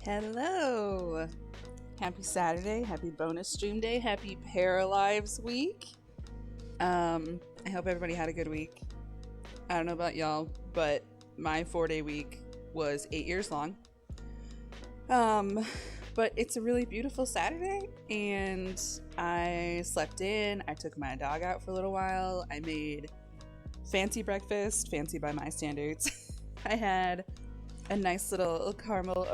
Hello. Happy Saturday. Happy bonus stream day. Happy Paralives week. I hope everybody had a good week. I don't know about y'all, but my 4-day week was 8 years long. Um, but it's a really beautiful Saturday, and I slept in. I took my dog out for a little while. I made fancy breakfast, fancy by my standards. I had a nice little caramel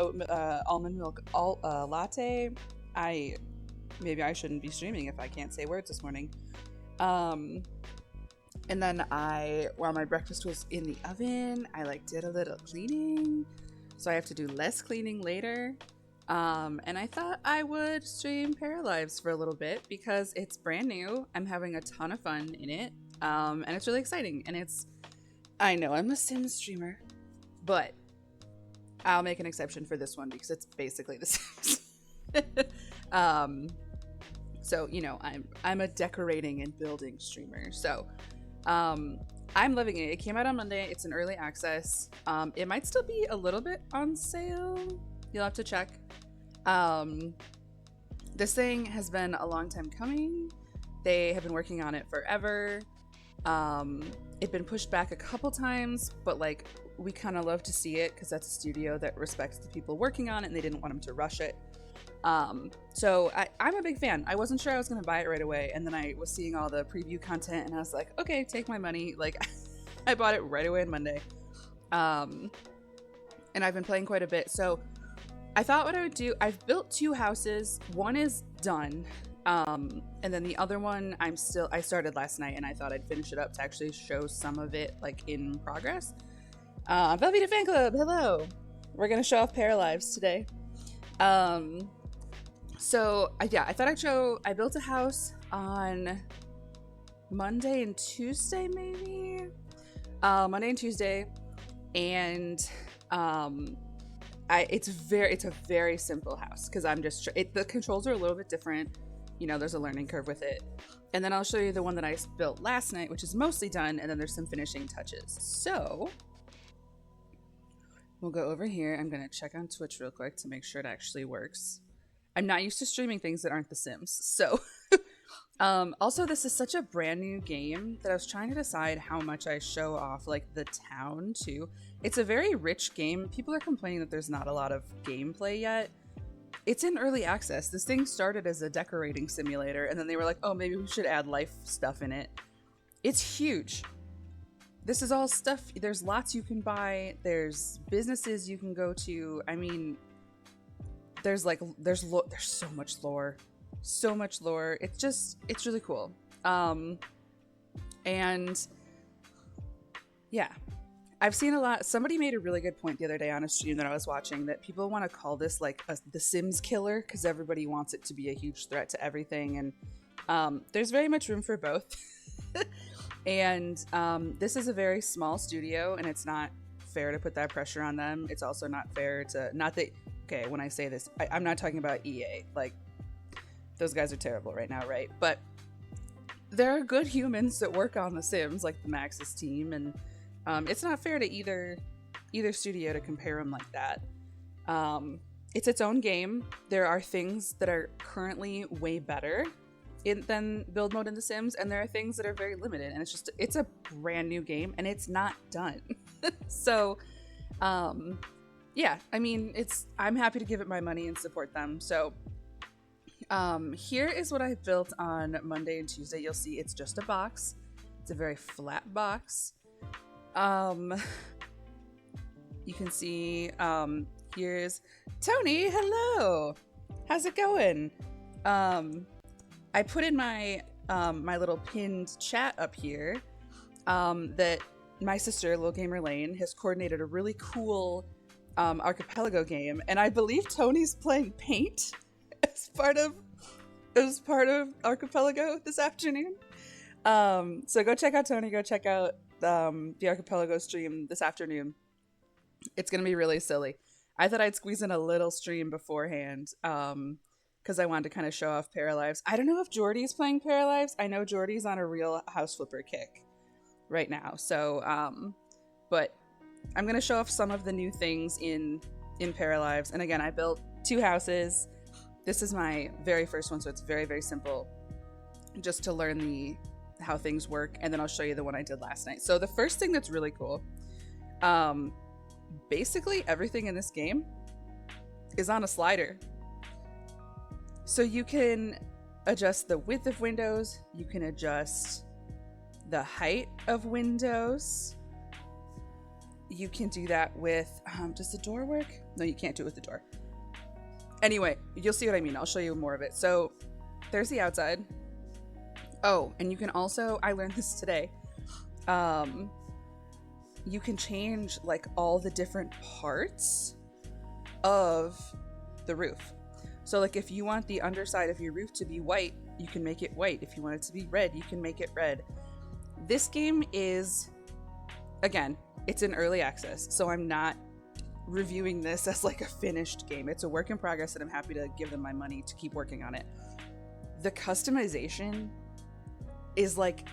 almond milk latte. Maybe I shouldn't be streaming if I can't say words this morning. And then while my breakfast was in the oven, I did a little cleaning, so I have to do less cleaning later. And I thought I would stream Paralives for a little bit because it's brand new. I'm having a ton of fun in it, and it's really exciting. And I know I'm a Sims streamer, but I'll make an exception for this one because it's basically the Sims. So I'm a decorating and building streamer. So I'm loving it. It came out on Monday. It's an early access. It might still be a little bit on sale. You'll have to check. This thing has been a long time coming. They have been working on it forever. It's been pushed back a couple times, but we kind of love to see it because that's a studio that respects the people working on it, and they didn't want them to rush it. So I'm a big fan. I wasn't sure I was going to buy it right away, and then I was seeing all the preview content, and I was like, okay, take my money. I bought it right away on Monday. And I've been playing quite a bit. So I thought what I would do, I've built 2 houses. One is done. And then the other one, I started last night, and I thought I'd finish it up to actually show some of it in progress. Velveeta Fan Club, hello. We're going to show off Paralives today. So I thought I'd show, I built a house on Monday and Tuesday, maybe? Monday and Tuesday. And, it's a very simple house because the controls are a little bit different. There's a learning curve with it. And then I'll show you the one that I built last night, which is mostly done. And then there's some finishing touches. So we'll go over here. I'm going to check on Twitch real quick to make sure it actually works. I'm not used to streaming things that aren't The Sims. So also, this is such a brand new game that I was trying to decide how much I show off the town too. It's a very rich game. People are complaining that there's not a lot of gameplay yet. It's in early access. This thing started as a decorating simulator, and then they were like, oh, maybe we should add life stuff in it. It's huge. This is all stuff. There's lots you can buy. There's businesses you can go to. I mean, there's so much lore. So much lore. It's really cool. And yeah, I've seen a lot. Somebody made a really good point the other day on a stream that I was watching that people want to call this the Sims killer because everybody wants it to be a huge threat to everything. And there's very much room for both. And this is a very small studio, and it's not fair to put that pressure on them. It's also not fair to okay, when I say this, I'm not talking about EA. Those guys are terrible right now, right? But there are good humans that work on The Sims, like the Maxis team, and it's not fair to either studio to compare them like that. It's its own game. There are things that are currently way better than build mode in The Sims, and there are things that are very limited, and it's a brand new game, and it's not done. So yeah, I mean, I'm happy to give it my money and support them. So here is what I built on Monday and Tuesday. You'll see it's just a box. It's a very flat box. You can see here's Tony. Hello, how's it going? I put in my my little pinned chat up here that my sister, Little Gamer Lane, has coordinated a really cool archipelago game, and I believe Tony's playing Paint as part of Archipelago this afternoon. So go check out Tony. Go check out the Archipelago stream this afternoon. It's gonna be really silly. I thought I'd squeeze in a little stream beforehand because I wanted to kind of show off Paralives. I don't know if Jordy's playing Paralives. I know Jordy's on a real house flipper kick right now. So, but I'm going to show off some of the new things in in Paralives. And again, I built 2 houses. This is my very first one, so it's very, very simple, just to learn how things work. And then I'll show you the one I did last night. So the first thing that's really cool, basically everything in this game is on a slider. So you can adjust the width of windows, you can adjust the height of windows. You can do that with, does the door work? No, you can't do it with the door. Anyway, you'll see what I mean. I'll show you more of it. So there's the outside. Oh, and you can also, I learned this today. You can change like all the different parts of the roof. So like if you want the underside of your roof to be white, you can make it white. If you want it to be red, you can make it red. This game is, again, it's in early access, so I'm not reviewing this as like a finished game. It's a work in progress, and I'm happy to give them my money to keep working on it. The customization is like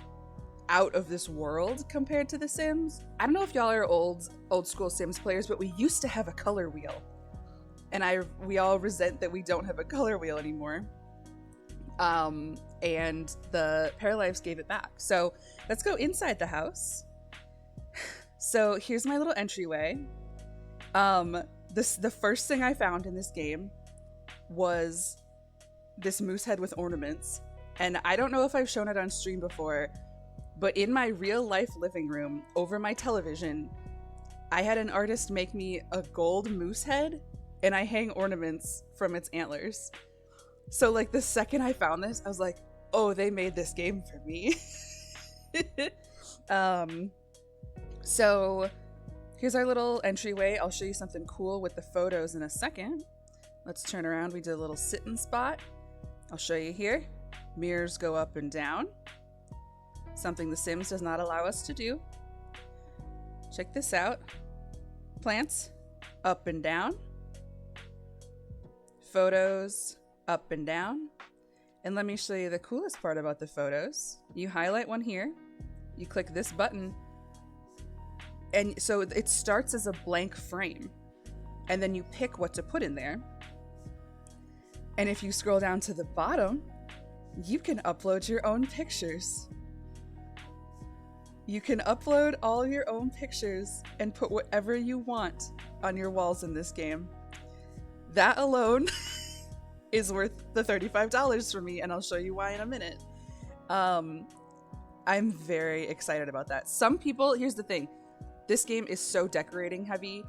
out of this world compared to The Sims. I don't know if y'all are old school Sims players, but we used to have a color wheel, and we all resent that we don't have a color wheel anymore. And the Paralives gave it back. So let's go inside the house. So here's my little entryway. The first thing I found in this game was this moose head with ornaments. And I don't know if I've shown it on stream before, but in my real life living room over my television, I had an artist make me a gold moose head, and I hang ornaments from its antlers. So like the second I found this, I was like, oh, they made this game for me. So here's our little entryway. I'll show you something cool with the photos in a second. Let's turn around. We did a little sitting spot. I'll show you here. Mirrors go up and down. Something The Sims does not allow us to do. Check this out. Plants, up and down. Photos, up and down. And let me show you the coolest part about the photos. You highlight one here. You click this button. And so it starts as a blank frame, and then you pick what to put in there. And if you scroll down to the bottom, you can upload your own pictures. You can upload all your own pictures and put whatever you want on your walls in this game. That alone is worth the $35 for me, and I'll show you why in a minute. I'm very excited about that. Some people, here's the thing. This game is so decorating heavy.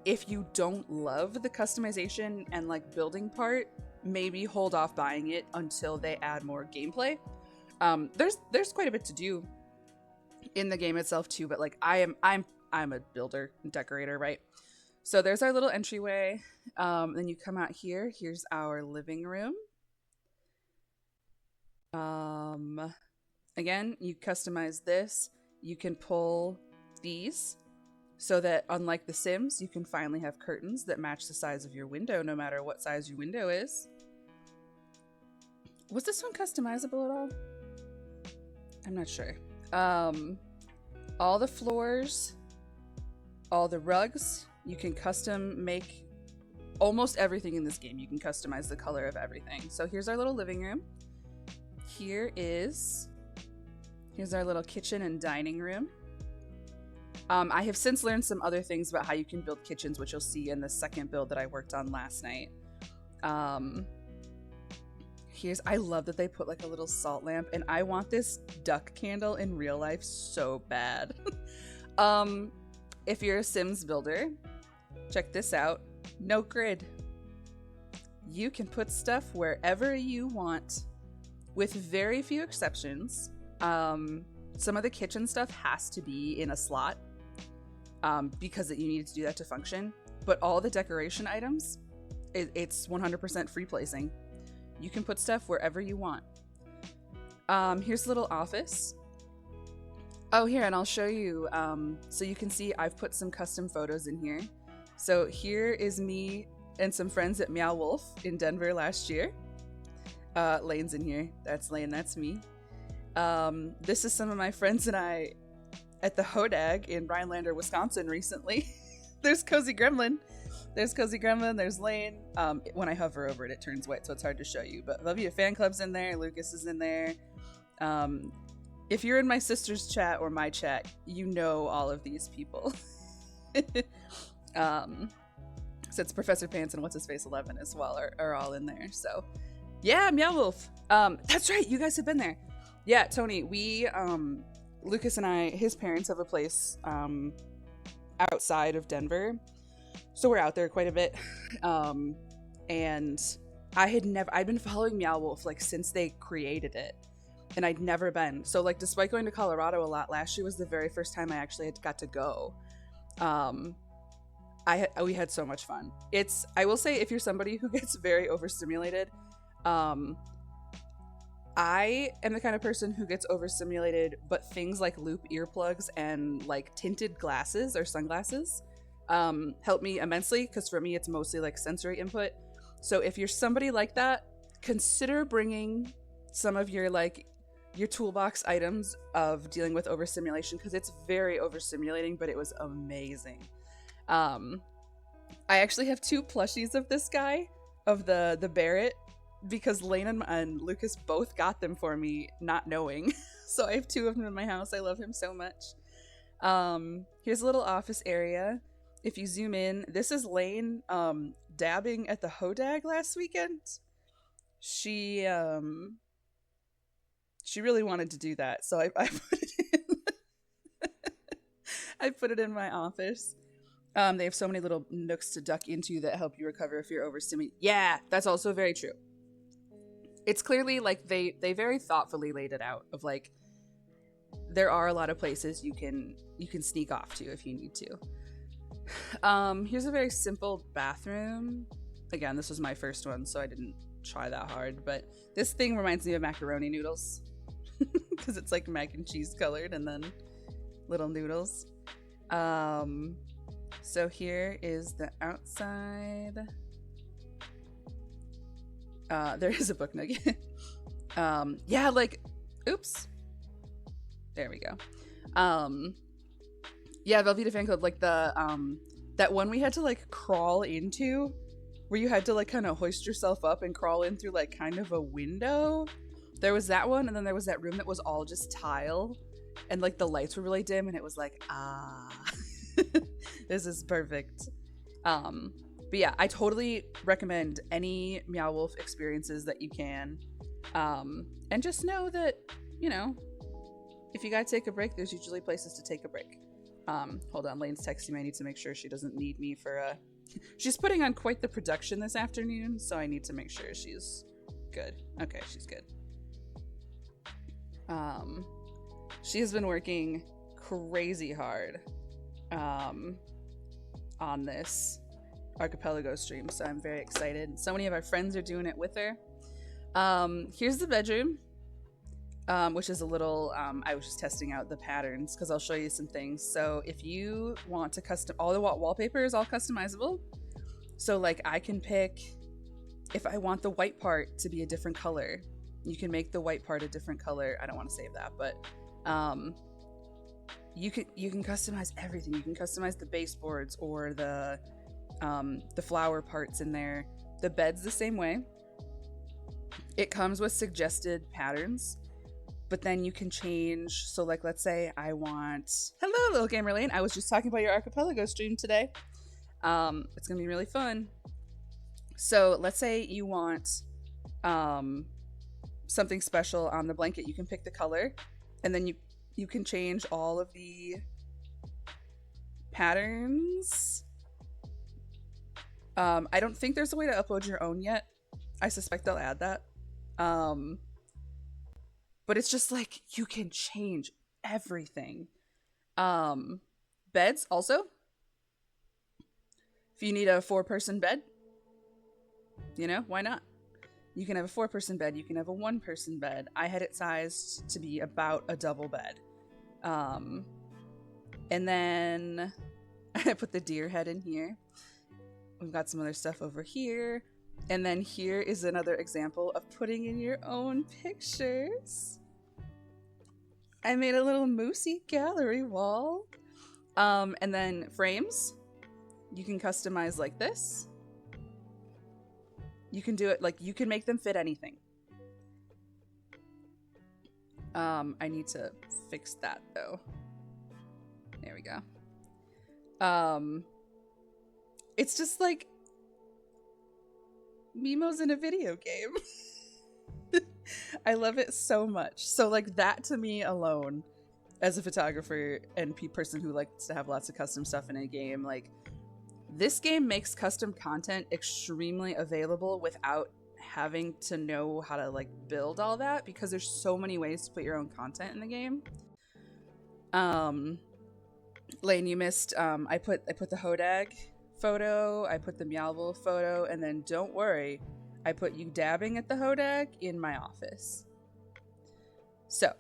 If you don't love the customization and like building part, maybe hold off buying it until they add more gameplay. There's quite a bit to do in the game itself too, but like I'm a builder and decorator, right? So there's our little entryway. Then you come out here. Here's our living room. Again, you customize this. You can pull these so that, unlike The Sims, you can finally have curtains that match the size of your window, no matter what size your window is. Was this one customizable at all? I'm not sure. All the floors, all the rugs, you can custom make almost everything in this game. You can customize the color of everything. So here's our little living room. Here's our little kitchen and dining room. I have since learned some other things about how you can build kitchens, which you'll see in the second build that I worked on last night. I love that they put like a little salt lamp, and I want this duck candle in real life so bad. If you're a Sims builder, check this out. No grid. You can put stuff wherever you want, with very few exceptions. Some of the kitchen stuff has to be in a slot because you need to do that to function. But all the decoration items, it's 100% free placing. You can put stuff wherever you want. Here's a little office. Oh, here, and I'll show you. So you can see I've put some custom photos in here. So here is me and some friends at Meow Wolf in Denver last year. Lane's in here. That's Lane, that's me. This is some of my friends and I at the Hodag in Rhinelander, Wisconsin recently. There's Cozy Gremlin. There's Cozy Gremlin, there's Lane. When I hover over it, it turns white, so it's hard to show you. But Velveeta Fan Club's in there, Lucas is in there. If you're in my sister's chat or my chat, you know all of these people. So it's Professor Pants and What's His Face 11 as well are all in there. So yeah, Meow Wolf. That's right, you guys have been there. Yeah, Tony, we Lucas and I, his parents have a place outside of Denver, so we're out there quite a bit. And I'd been following Meow Wolf like since they created it, and I'd never been. So like, despite going to Colorado a lot, last year was the very first time I actually got to go. We had so much fun. I will say, if you're somebody who gets very overstimulated, I am the kind of person who gets overstimulated, but things like loop earplugs and like tinted glasses or sunglasses help me immensely, because for me it's mostly like sensory input. So if you're somebody like that, consider bringing some of your toolbox items of dealing with overstimulation, because it's very overstimulating, but it was amazing. I actually have 2 plushies of this guy, of the Barrett, because Lane and Lucas both got them for me, not knowing. So I have 2 of them in my house. I love him so much. Here's a little office area. If you zoom in, this is Lane dabbing at the Hodag last weekend. She really wanted to do that, so I put it in. I put it in my office. They have so many little nooks to duck into that help you recover if you're overstimulated. Yeah, that's also very true. It's clearly like they very thoughtfully laid it out of like, there are a lot of places you can sneak off to if you need to. Here's a very simple bathroom. Again, this was my first one, so I didn't try that hard, but this thing reminds me of macaroni noodles, because it's like mac and cheese colored and then little noodles. So here is the outside. There is a book nugget. Yeah, like, oops. There we go. Yeah, Velveeta Fan Club, like the that one we had to like crawl into, where you had to like kind of hoist yourself up and crawl in through like kind of a window. There was that one, and then there was that room that was all just tile, and like the lights were really dim, and it was like, this is perfect. But yeah, I totally recommend any Meow Wolf experiences that you can. And just know that, you know, if you gotta take a break, there's usually places to take a break. Hold on, Lane's texting me. I need to make sure she doesn't need me for she's putting on quite the production this afternoon, so I need to make sure she's good. Okay, she's good. She has been working crazy hard on this archipelago stream, so I'm very excited. So many of our friends are doing it with her. Here's the bedroom, which is a little, I was just testing out the patterns because I'll show you some things. So if you want to custom, all the wallpaper is all customizable. So like I can pick, if I want the white part to be a different color, you can make the white part a different color. I don't want to save that, but you can customize everything. You can customize the baseboards or the flower parts in there. The bed's the same way. It comes with suggested patterns, but then you can change. So like, let's say I want, hello little gamer Lane, I was just talking about your archipelago stream today. It's gonna be really fun. So let's say you want something special on the blanket. You can pick the color, and then you can change all of the patterns. I don't think there's a way to upload your own yet. I suspect they'll add that. But it's just like, you can change everything. Beds also. If you need a 4-person bed, you know, why not? You can have a 4-person bed. You can have a 1-person bed. I had it sized to be about a double bed. And then I put the deer head in here. We've got some other stuff over here. And then here is another example of putting in your own pictures. I made a little moosey gallery wall. And then frames. You can customize like this. You can do it like, you can make them fit anything. I need to fix that though. There we go. It's just like Mimo's in a video game. I love it so much. So like that to me alone, as a photographer and person who likes to have lots of custom stuff in a game, like this game makes custom content extremely available without having to know how to like build all that, because there's so many ways to put your own content in the game. Lane, you missed. I put the Hodag photo, I put the Meowville photo, and then don't worry, I put you dabbing at the Hodag in my office. So,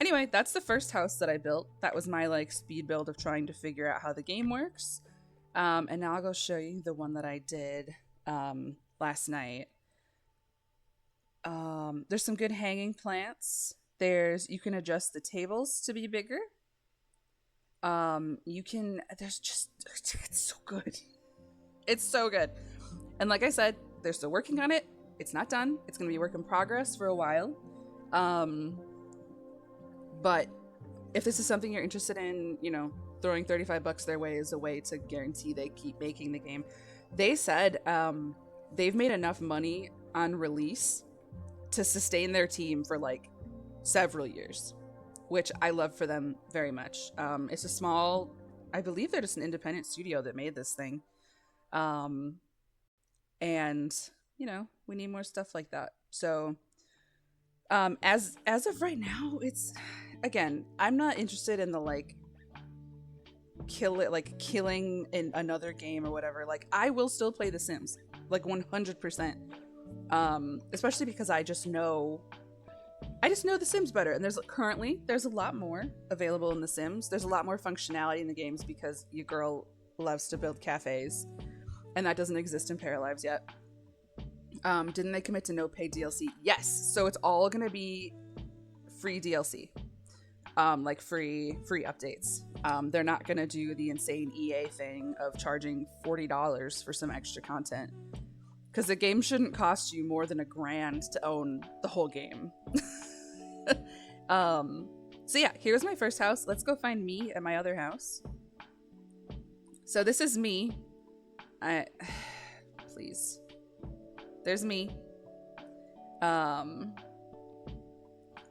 anyway, that's the first house that I built. That was my like speed build of trying to figure out how the game works. And now I'll go show you the one that I did last night. There's some good hanging plants. You can adjust the tables to be bigger. It's so good. It's so good. And like I said, they're still working on it. It's not done. It's going to be a work in progress for a while. But if this is something you're interested in, you know, throwing $35 their way is a way to guarantee they keep making the game. They said they've made enough money on release to sustain their team for like several years, which I love for them very much. It's a small, I believe they're just an independent studio that made this thing. And, you know, we need more stuff like that. So as of right now, it's, again, I'm not interested in the like killing in another game or whatever. Like I will still play The Sims like 100%. Especially because I just know The Sims better, and there's a lot more available in The Sims. There's a lot more functionality in the games because your girl loves to build cafes, and that doesn't exist in Paralives yet. Didn't they commit to no paid DLC? Yes. So it's all gonna be free DLC, like free updates. They're not gonna do the insane EA thing of charging $40 for some extra content, because the game shouldn't cost you more than $1,000 to own the whole game. So yeah, here's my first house. Let's go find me at my other house. So this is me. Please. There's me. I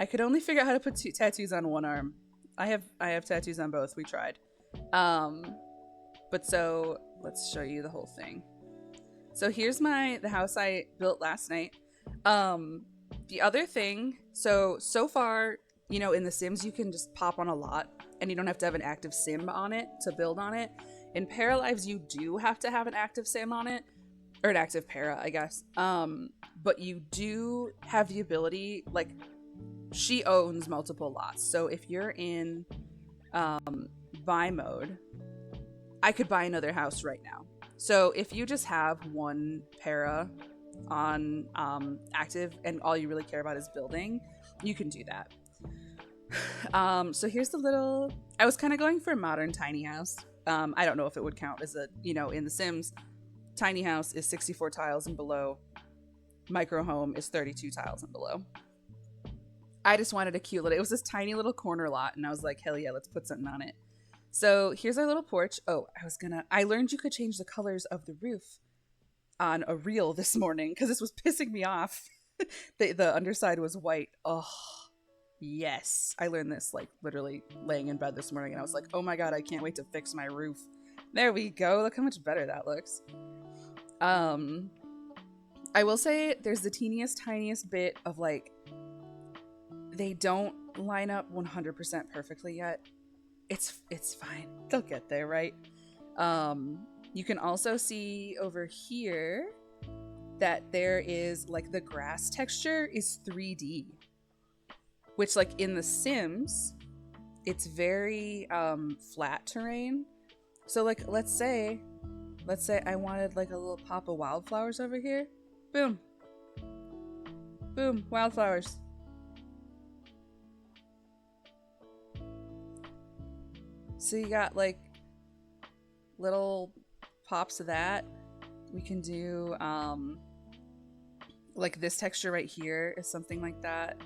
could only figure out how to put tattoos on one arm. I have tattoos on both. We tried. But so let's show you the whole thing. So here's the house I built last night. The other thing, so far, you know, in The Sims, you can just pop on a lot and you don't have to have an active sim on it to build on it. In Paralives, you do have to have an active sim on it, or an active para, I guess. But you do have the ability, like, she owns multiple lots. So if you're in buy mode, I could buy another house right now. So if you just have one para on active and all you really care about is building, you can do that. So here's the little, I was kind of going for a modern tiny house. I don't know if it would count as a, you know, in The Sims, tiny house is 64 tiles and below. Micro home is 32 tiles and below. I just wanted a cute little, it was this tiny little corner lot, and I was like, hell yeah, let's put something on it. So here's our little porch. Oh, I learned you could change the colors of the roof on a reel this morning because this was pissing me off. The underside was white. Oh, yes. I learned this like literally laying in bed this morning, and I was like, oh my god, I can't wait to fix my roof. There we go. Look how much better that looks. I will say there's the tiniest bit of like, they don't line up 100% perfectly yet. It's fine. They'll get there, right? You can also see over here that there is like the grass texture is 3D, which like in The Sims, it's very flat terrain. So like, let's say I wanted like a little pop of wildflowers over here. Boom. Boom, wildflowers. So you got like little pops of that. We can do like this texture right here is something like that.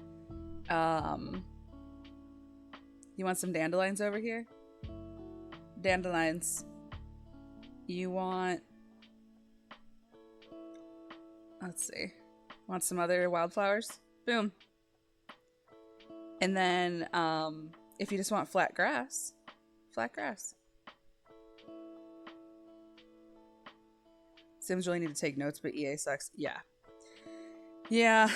You want some dandelions over here? Dandelions. You want, let's see, want some other wildflowers? Boom. And then if you just want flat grass. Sims really need to take notes, but EA sucks. Yeah,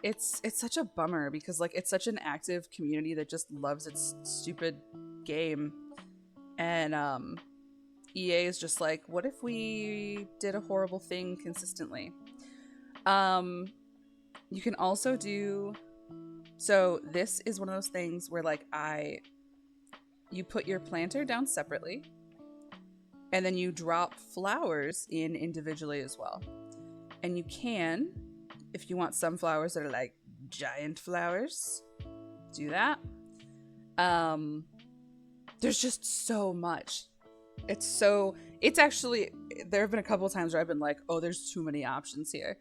it's such a bummer because like it's such an active community that just loves its stupid game, and EA is just like, what if we did a horrible thing consistently? You can also do, so this is one of those things where like you put your planter down separately, and then you drop flowers in individually as well. And you can, if you want some flowers that are like giant flowers, do that. There's just so much. It's actually, there have been a couple of times where I've been like, oh, there's too many options here.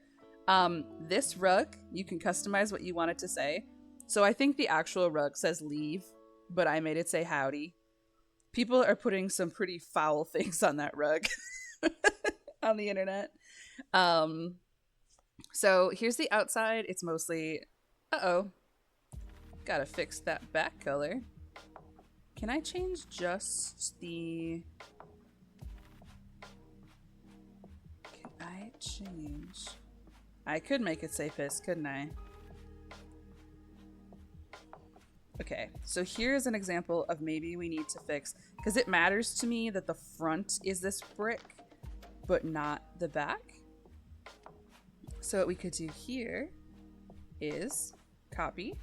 This rug, you can customize what you want it to say. So I think the actual rug says leave, but I made it say howdy. People are putting some pretty foul things on that rug on the internet. So here's the outside. It's mostly, gotta fix that back color. Can I change just the, I could make it say piss, couldn't I? Okay, so here's an example of maybe we need to fix, because it matters to me that the front is this brick, but not the back. So what we could do here is copy,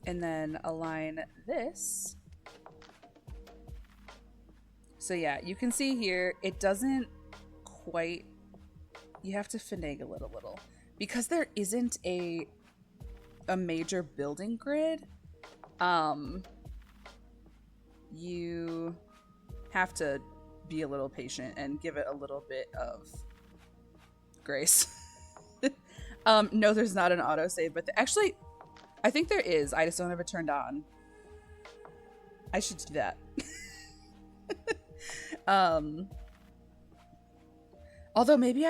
and then align this. So yeah, you can see here, it doesn't quite, you have to finagle it a little, because there isn't a major building grid. You have to be a little patient and give it a little bit of grace. No, there's not an autosave, but actually I think there is. I just don't have it turned on. I should do that. Although maybe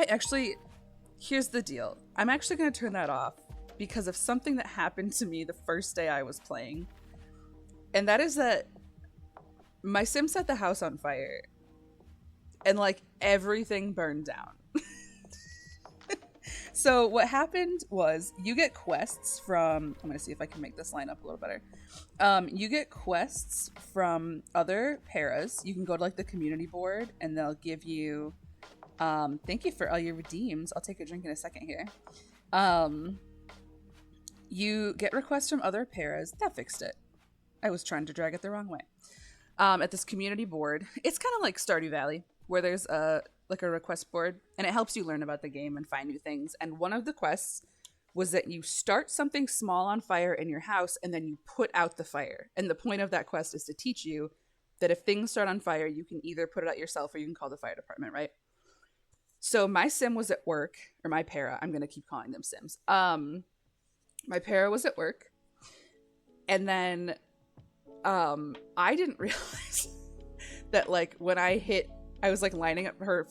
here's the deal. I'm actually going to turn that off because of something that happened to me the first day I was playing. And that is that my sim set the house on fire and like everything burned down. So what happened was you get quests from, I'm going to see if I can make this line up a little better. You get quests from other paras. You can go to like the community board and they'll give you, thank you for all your redeems. I'll take a drink in a second here. You get requests from other paras. That fixed it. I was trying to drag it the wrong way. At this community board, it's kind of like Stardew Valley, where there's a request board, and it helps you learn about the game and find new things. And one of the quests was that you start something small on fire in your house, and then you put out the fire. And the point of that quest is to teach you that if things start on fire, you can either put it out yourself or you can call the fire department, right? So my sim was at work, or my para, I'm going to keep calling them sims. My para was at work, and then I didn't realize that like when I was like lining up I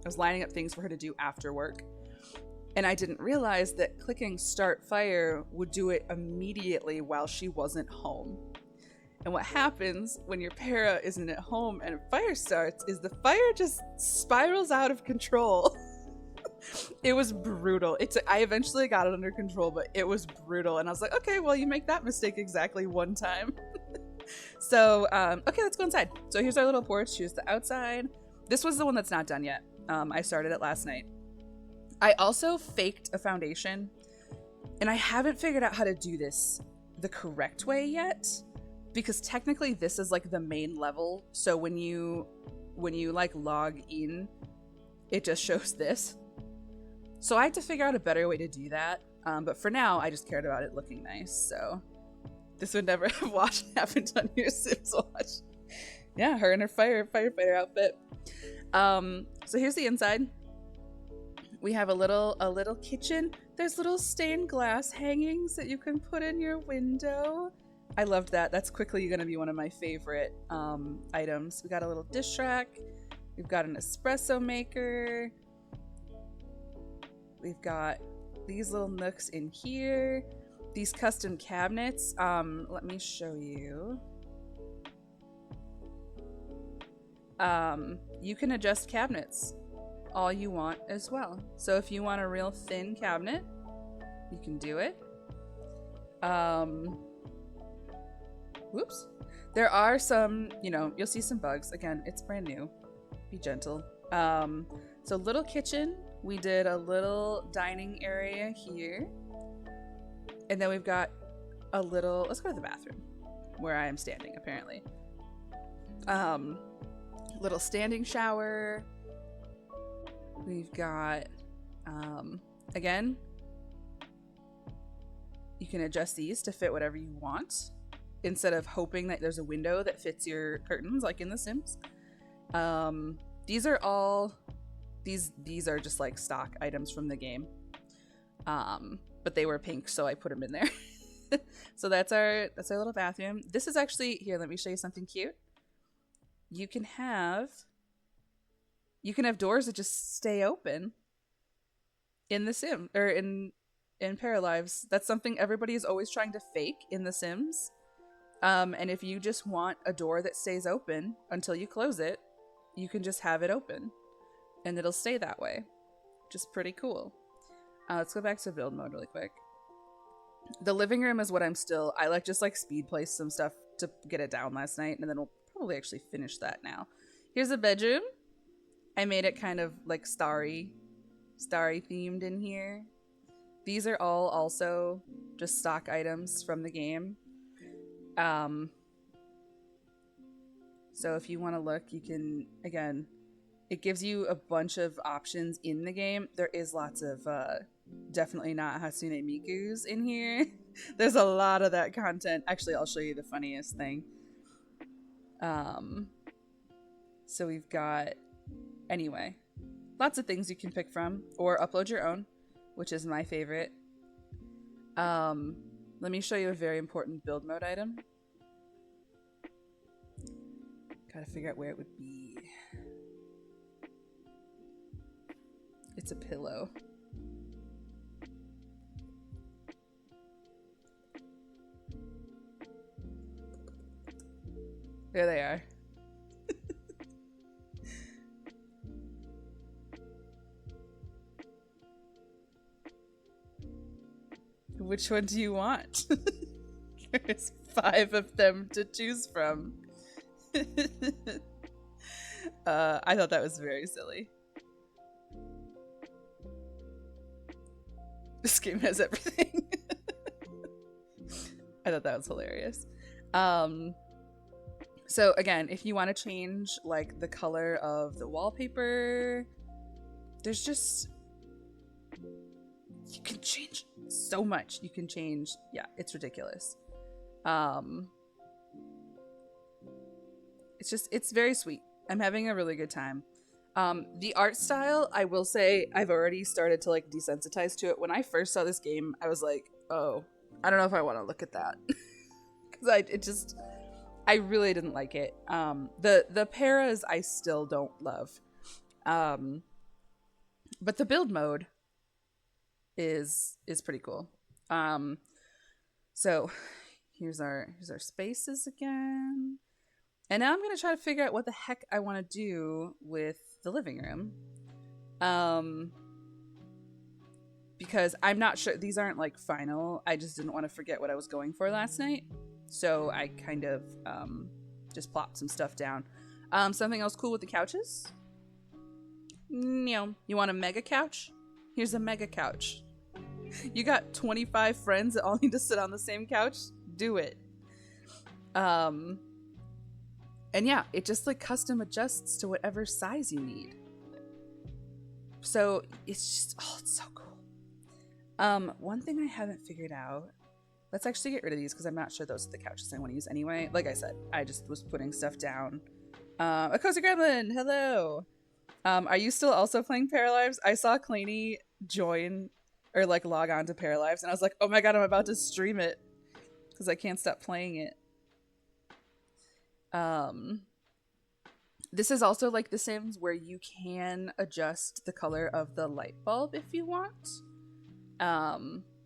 was lining up things for her to do after work, and I didn't realize that clicking start fire would do it immediately while she wasn't home. And what happens when your para isn't at home and a fire starts is the fire just spirals out of control. It was brutal. I eventually got it under control, but it was brutal. And I was like, okay, well, you make that mistake exactly one time. So, okay, let's go inside. So here's our little porch. Here's the outside. This was the one that's not done yet. I started it last night. I also faked a foundation, and I haven't figured out how to do this the correct way yet, because technically this is like the main level. So when you like log in, it just shows this. So I had to figure out a better way to do that. But for now, I just cared about it looking nice. So this would never have happened on your Sims Watch. Yeah, her in her firefighter outfit. So here's the inside. We have a little kitchen. There's little stained glass hangings that you can put in your window. I loved that. That's quickly going to be one of my favorite items. We got a little dish rack. We've got an espresso maker. We've got these little nooks in here. These custom cabinets. Let me show you. You can adjust cabinets all you want as well. So if you want a real thin cabinet, you can do it. Whoops. There are some, you'll see some bugs. Again, it's brand new. Be gentle. So little kitchen. We did a little dining area here. And then we've got a little, let's go to the bathroom where I am standing apparently. Little standing shower. We've got, again, you can adjust these to fit whatever you want instead of hoping that there's a window that fits your curtains like in The Sims. These are all, these are just like stock items from the game. But they were pink, so I put them in there. So that's our little bathroom. This is actually, here, let me show you something cute. You can have doors that just stay open in The Sim, or in Paralives. That's something everybody is always trying to fake in The Sims. And if you just want a door that stays open until you close it, you can just have it open and it'll stay that way. Just pretty cool. Let's go back to build mode really quick. The living room is what I just speed place some stuff to get it down last night, and then we'll probably actually finish that now. Here's a bedroom. I made it kind of like starry themed in here. These are all also just stock items from the game. So if you want to look, you can, again, it gives you a bunch of options in the game. There is lots of definitely not Hatsune Miku's in here. There's a lot of that content. Actually, I'll show you the funniest thing. So we've got, anyway, lots of things you can pick from or upload your own, which is my favorite. Let me show you a very important build mode item. Gotta figure out where it would be. It's a pillow. There they are. Which one do you want? There's 5 of them to choose from. I thought that was very silly. This game has everything. I thought that was hilarious. So again, if you want to change like the color of the wallpaper, there's just, you can change so much. You can change, yeah, it's ridiculous. It's very sweet. I'm having a really good time. The art style, I will say, I've already started to like desensitize to it. When I first saw this game, I was like, oh, I don't know if I want to look at that. Because I really didn't like it. The paras I still don't love. But the build mode is pretty cool. So here's our spaces again. And now I'm going to try to figure out what the heck I want to do with the living room. Because I'm not sure, these aren't like final. I just didn't want to forget what I was going for last night. So I kind of just plopped some stuff down. Something else cool with the couches? You want a mega couch? Here's a mega couch. You got 25 friends that all need to sit on the same couch? Do it. And yeah, it just like custom adjusts to whatever size you need. So it's just, oh, it's so cool. One thing I haven't figured out, let's actually get rid of these because I'm not sure those are the couches I want to use anyway. Like I said, I just was putting stuff down A cozy gremlin, hello. Are you still also playing Paralives? I saw Claney join or like log on to Paralives, and I was like, oh my god, I'm about to stream it because I can't stop playing it. Um, this is also like The Sims where you can adjust the color of the light bulb if you want,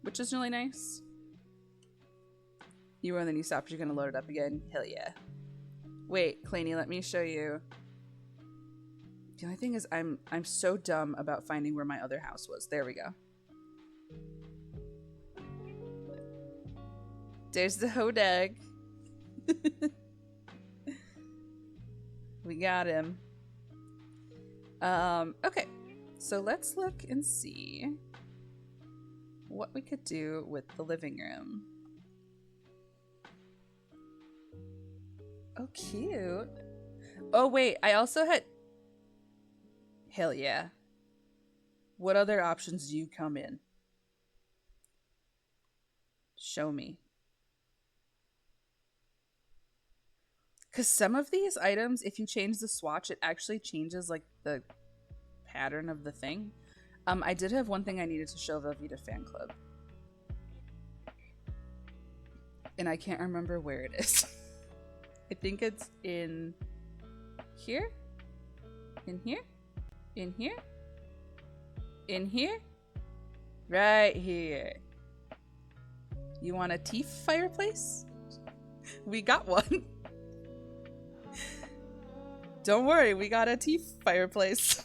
which is really nice. You run, then you stop. You're gonna load it up again. Hell yeah! Wait, Claney, let me show you. The only thing is, I'm so dumb about finding where my other house was. There we go. There's the hodag. We got him. Okay, so let's look and see what we could do with the living room. Oh, cute. Oh, wait, I also had... Hell yeah. What other options do you come in? Show me. Because some of these items, if you change the swatch, it actually changes like the pattern of the thing. I did have one thing I needed to show Velveeta Fan Club. And I can't remember where it is. I think it's in here? In here? In here? In here? Right here. You want a teeth fireplace? We got one. Don't worry, we got a teeth fireplace.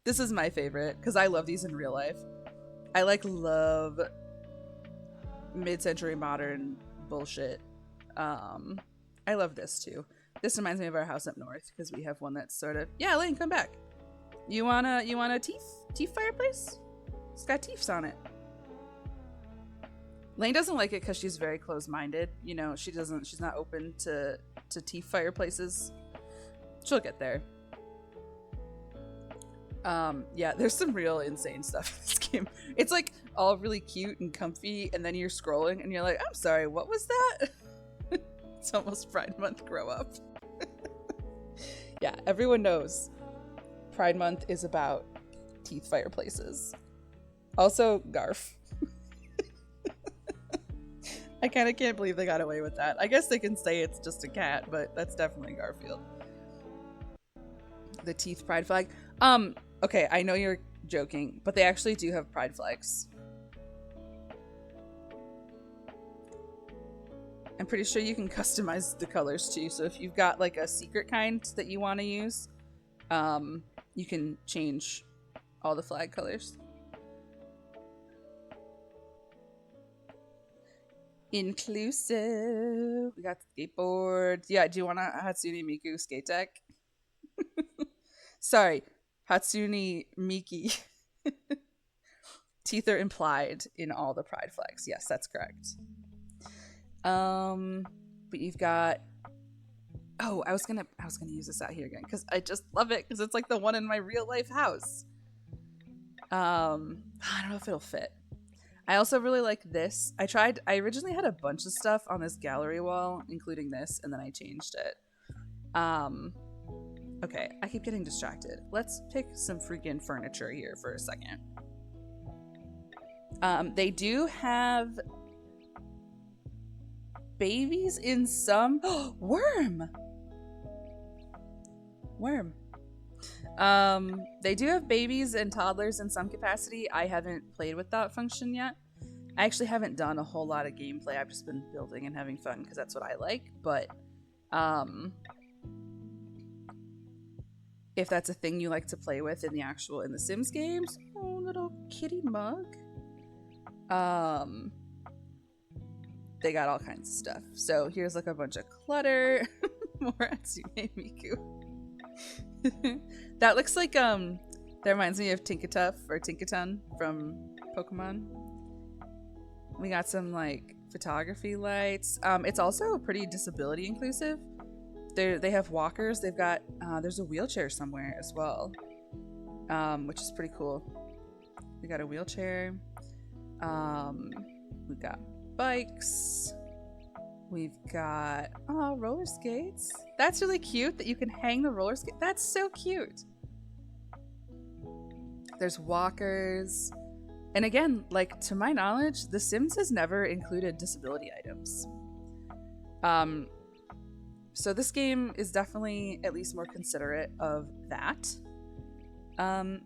This is my favorite because I love these in real life. I love mid-century modern bullshit. I love this too. This reminds me of our house up north because we have one that's sort of, yeah, Lane, come back. You want a teeth fireplace? It's got teeths on it. Lane doesn't like it because she's very close-minded. You know, she's not open to teeth fireplaces. She'll get there. Yeah, there's some real insane stuff in this game. It's like all really cute and comfy, and then you're scrolling and you're like, I'm sorry, what was that? It's almost Pride Month, grow up. Yeah, everyone knows Pride Month is about teeth fireplaces. Also, Garf. I kind of can't believe they got away with that. I guess they can say it's just a cat, but that's definitely Garfield. The teeth pride flag. Okay, I know you're joking, but they actually do have pride flags. I'm pretty sure you can customize the colors too, so if you've got like a secret kind that you want to use, you can change all the flag colors. Inclusive. We got skateboards. Yeah, do you want a Hatsune Miku skate deck? Sorry, Hatsune Miki. Teeth are implied in all the pride flags. Yes, that's correct. But you've got... Oh, I was gonna use this out here again because I just love it because it's like the one in my real life house. I don't know if it'll fit. I also really like this. I originally had a bunch of stuff on this gallery wall, including this, and then I changed it. Okay, I keep getting distracted. Let's pick some freaking furniture here for a second. They do have babies in some... Worm! Worm. They do have babies and toddlers in some capacity. I haven't played with that function yet. I actually haven't done a whole lot of gameplay. I've just been building and having fun because that's what I like. But if that's a thing you like to play with in the Sims games, oh, little kitty mug. They got all kinds of stuff. So here's like a bunch of clutter. More Hatsune Miku. That looks like that reminds me of Tinkatuff or Tinkatun from Pokemon. We got some like photography lights. It's also pretty disability inclusive. They have walkers. They've got there's a wheelchair somewhere as well, which is pretty cool. We got a wheelchair. We got bikes. We've got, oh, roller skates. That's really cute that you can hang the roller skate. That's so cute. There's walkers. And again, like, to my knowledge, The Sims has never included disability items. So this game is definitely at least more considerate of that,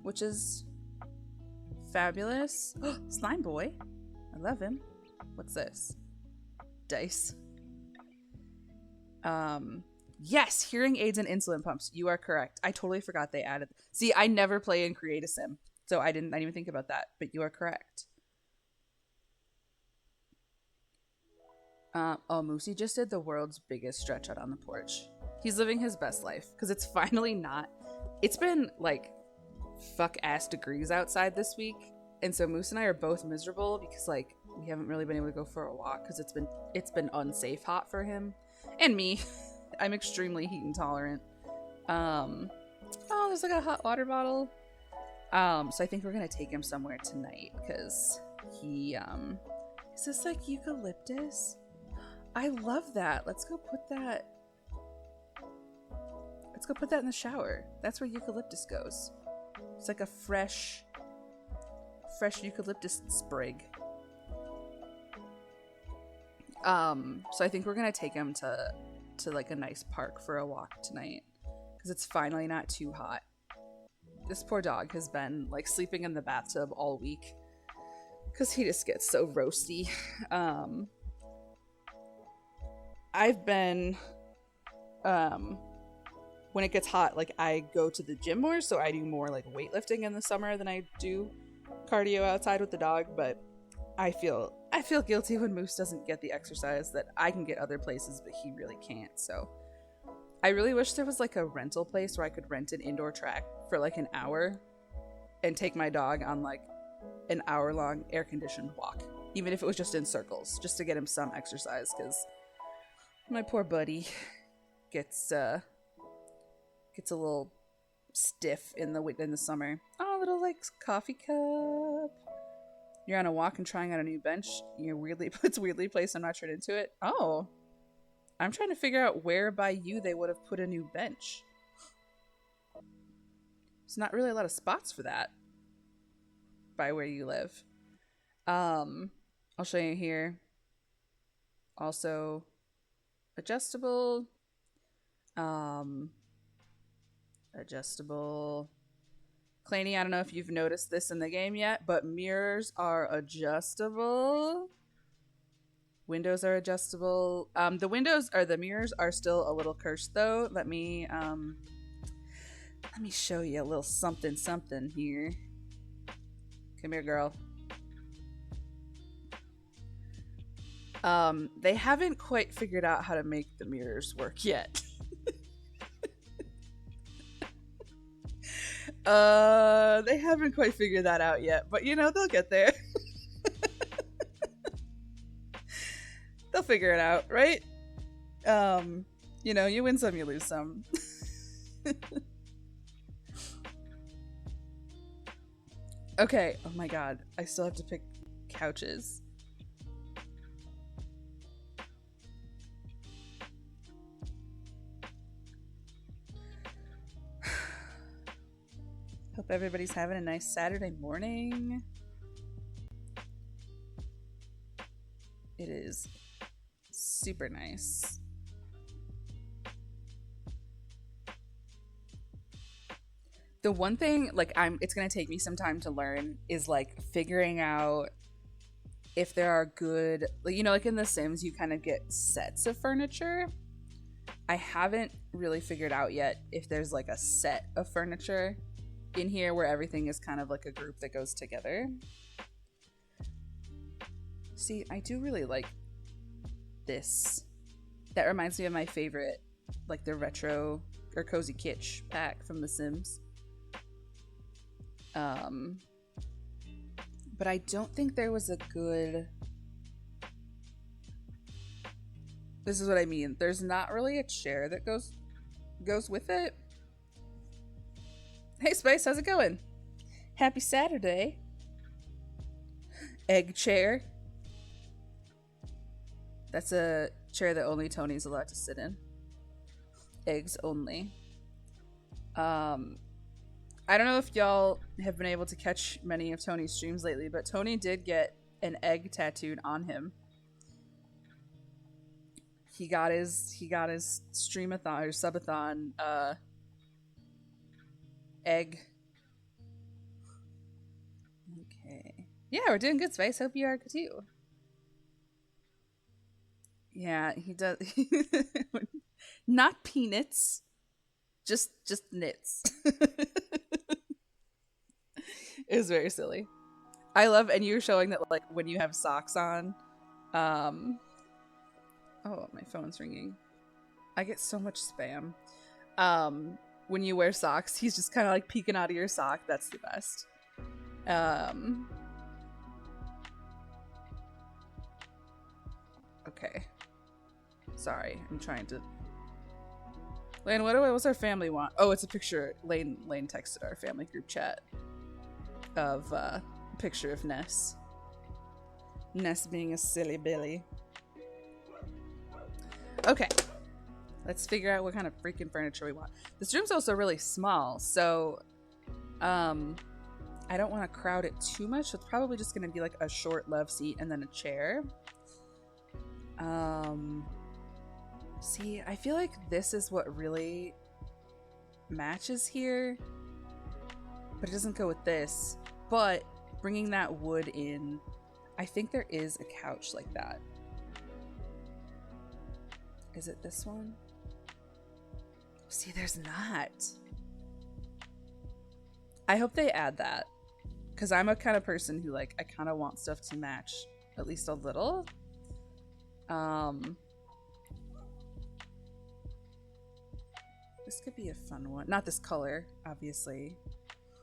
which is fabulous. Slime Boy. I love him. What's this? Dice. Yes, hearing aids and insulin pumps. You are correct. I totally forgot they added. See, I never play and create a sim, so I didn't even think about that, but you are correct. Oh, Moosey just did the world's biggest stretch out on the porch. He's living his best life because it's finally not. It's been like fuck ass degrees outside this week, and so Moose and I are both miserable because like we haven't really been able to go for a walk because it's been unsafe hot for him and me. I'm extremely heat intolerant. Oh, there's like a hot water bottle. So I think we're gonna take him somewhere tonight because he is this like eucalyptus? I love that. Let's go put that in the shower. That's where eucalyptus goes. It's like a fresh eucalyptus sprig. So I think we're gonna take him to like a nice park for a walk tonight because it's finally not too hot. This poor dog has been like sleeping in the bathtub all week because he just gets so roasty. I've been when it gets hot, like I go to the gym more, so I do more like weightlifting in the summer than I do cardio outside with the dog, but I feel guilty when Moose doesn't get the exercise that I can get other places, but he really can't. So I really wish there was like a rental place where I could rent an indoor track for like an hour and take my dog on like an hour-long air-conditioned walk, even if it was just in circles, just to get him some exercise, because my poor buddy gets a little stiff in the summer. Oh, little like coffee cup. You're on a walk and trying out a new bench. It's weirdly placed. I'm not turned into it. Oh, I'm trying to figure out where by you they would have put a new bench. There's not really a lot of spots for that by where you live. I'll show you here. Also adjustable. Adjustable. Claney, I don't know if you've noticed this in the game yet, but mirrors are adjustable. Windows are adjustable. The mirrors are still a little cursed though. Let me show you a little something here. Come here, girl. They haven't quite figured out how to make the mirrors work yet. They haven't quite figured that out yet, but you know, they'll get there. They'll figure it out, right? You know, you win some, you lose some. Okay, oh my god, I still have to pick couches. Hope everybody's having a nice Saturday morning. It is super nice. The one thing, like, it's gonna take me some time to learn is like figuring out if there are good, like, you know, like in The Sims, you kind of get sets of furniture. I haven't really figured out yet if there's like a set of furniture in here where everything is kind of like a group that goes together. See, I do really like this. That reminds me of my favorite, like the retro or cozy kitsch pack from The Sims. But I don't think there was a good... This is what I mean. There's not really a chair that goes with it. Hey Spice, how's it going? Happy Saturday. Egg chair. That's a chair that only Tony's allowed to sit in. Eggs only. I don't know if y'all have been able to catch many of Tony's streams lately, but Tony did get an egg tattooed on him. He got his streamathon or subathon egg. Okay. Yeah, we're doing good, Spice. Hope you are too. Yeah, he does. Not peanuts, just knits. It was very silly. I love, and you were showing that like when you have socks on. Oh, my phone's ringing. I get so much spam. When you wear socks, he's just kind of like peeking out of your sock. That's the best. Okay. Sorry, I'm trying to. Lane, what's our family want? Oh, it's a picture. Lane texted our family group chat of a picture of Ness. Ness being a silly Billy. Okay. Let's figure out what kind of freaking furniture we want. This room's also really small, so I don't want to crowd it too much. So it's probably just going to be like a short love seat and then a chair. See, I feel like this is what really matches here, but it doesn't go with this. But bringing that wood in, I think there is a couch like that. Is it this one? See, there's not. I hope they add that, because I'm a kind of person who, like, I kind of want stuff to match at least a little. This could be a fun one. Not this color, obviously.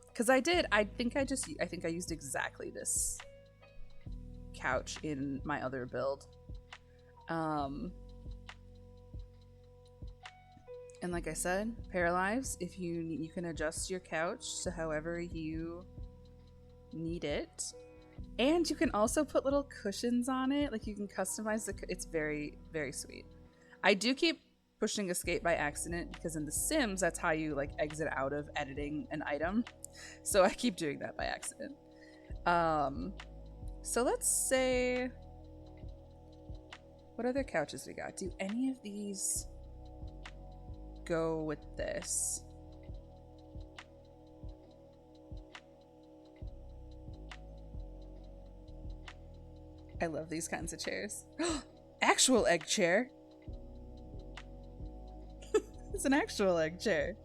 Because I think I used exactly this couch in my other build. And like I said, Paralives, if you can adjust your couch to however you need it. And you can also put little cushions on it. Like you can customize it's very, very sweet. I do keep pushing escape by accident because in The Sims, that's how you like exit out of editing an item. So I keep doing that by accident. So let's say, what other couches we got? Do any of these go with this? I love these kinds of chairs. Actual egg chair. It's an actual egg chair.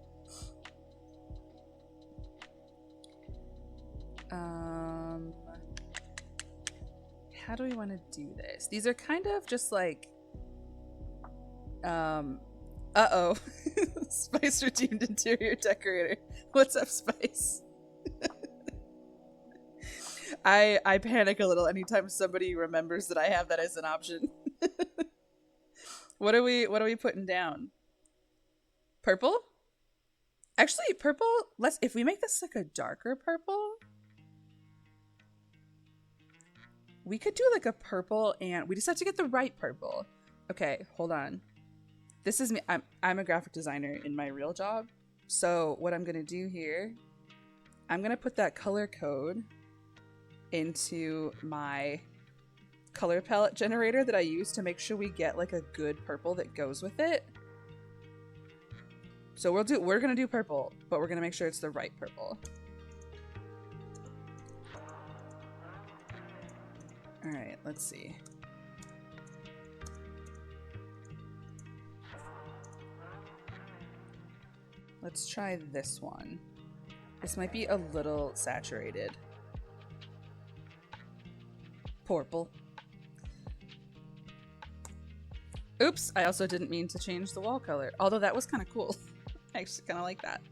How do we want to do this? These are kind of just like uh-oh. Spice redeemed interior decorator. What's up, Spice? I panic a little anytime somebody remembers that I have that as an option. What are we putting down? Purple? Actually, purple, if we make this like a darker purple, we could do like a purple, and we just have to get the right purple. Okay, hold on. This is me. I'm a graphic designer in my real job. So what I'm going to do here, I'm going to put that color code into my color palette generator that I use to make sure we get like a good purple that goes with it. So we're going to do purple, but we're going to make sure it's the right purple. All right, let's see. Let's try this one. This might be a little saturated. Purple. Oops, I also didn't mean to change the wall color. Although that was kind of cool. I actually kind of like that.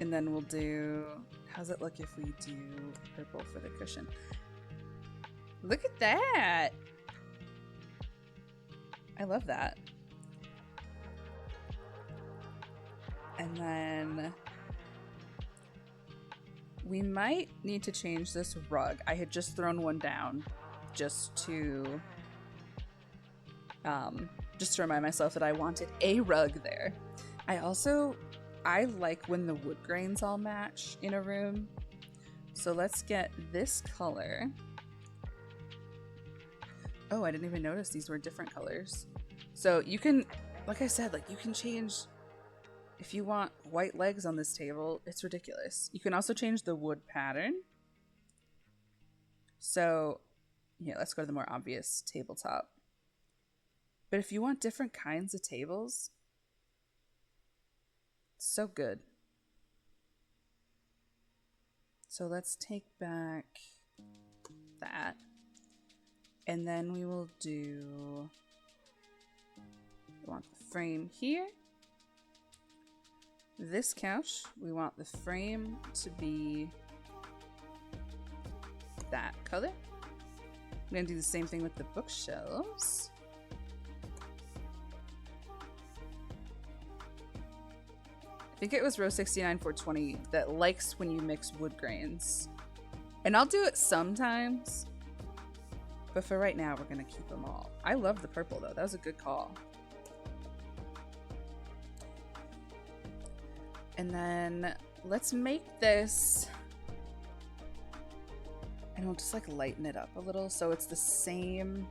And then we'll do... How's it look if we do purple for the cushion? Look at that! I love that. And then we might need to change this rug. I had just thrown one down just to remind myself that I wanted a rug there. I like when the wood grains all match in a room. So let's get this color. Oh, I didn't even notice these were different colors. So you can, like I said, like you can change, if you want white legs on this table, it's ridiculous. You can also change the wood pattern. So yeah, let's go to the more obvious tabletop. But if you want different kinds of tables, it's so good. So let's take back that. And then we will do, we want the frame here. This couch, we want the frame to be that color. I'm gonna do the same thing with the bookshelves. I think it was row 69 420 that likes when you mix wood grains. And I'll do it sometimes, but for right now, we're gonna keep them all. I love the purple though, that was a good call. And then let's make this, and we'll just like lighten it up a little so it's the same.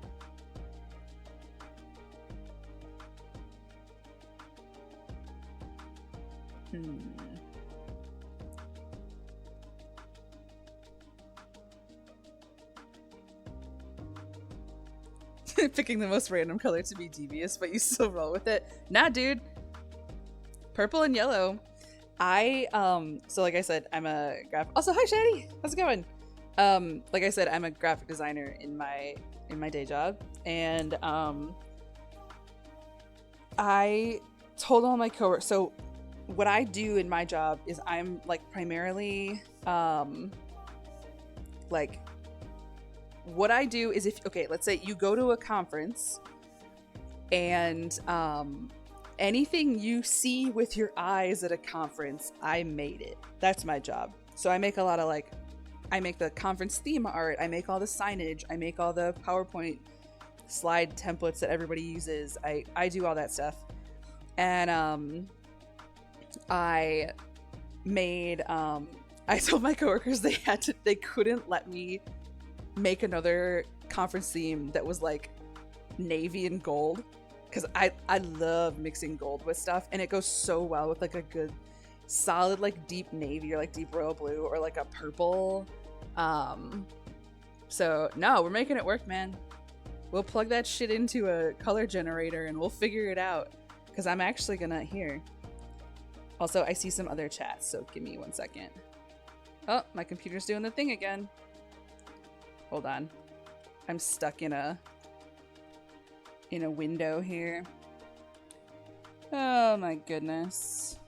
Picking the most random color to be devious, but you still roll with it. Nah, dude. Purple and yellow. So like I said, I'm a also, hi Shady, how's it going? Like I said, I'm a graphic designer in my day job, and I told all my coworkers, so what I do in my job is I'm like primarily like what I do is let's say you go to a conference and anything you see with your eyes at a conference, I made it. That's my job. So I make a lot of I make the conference theme art, I make all the signage, I make all the PowerPoint slide templates that everybody uses. I do all that stuff. And I made I told my coworkers they couldn't let me make another conference theme that was like navy and gold, because I love mixing gold with stuff, and it goes so well with like a good solid like deep navy or like deep royal blue or like a purple. So no, we're making it work, man. We'll plug that shit into a color generator and we'll figure it out, because I'm actually gonna here. Also, I see some other chats, so give me 1 second. Oh, my computer's doing the thing again. Hold on. I'm stuck in a window here. Oh my goodness.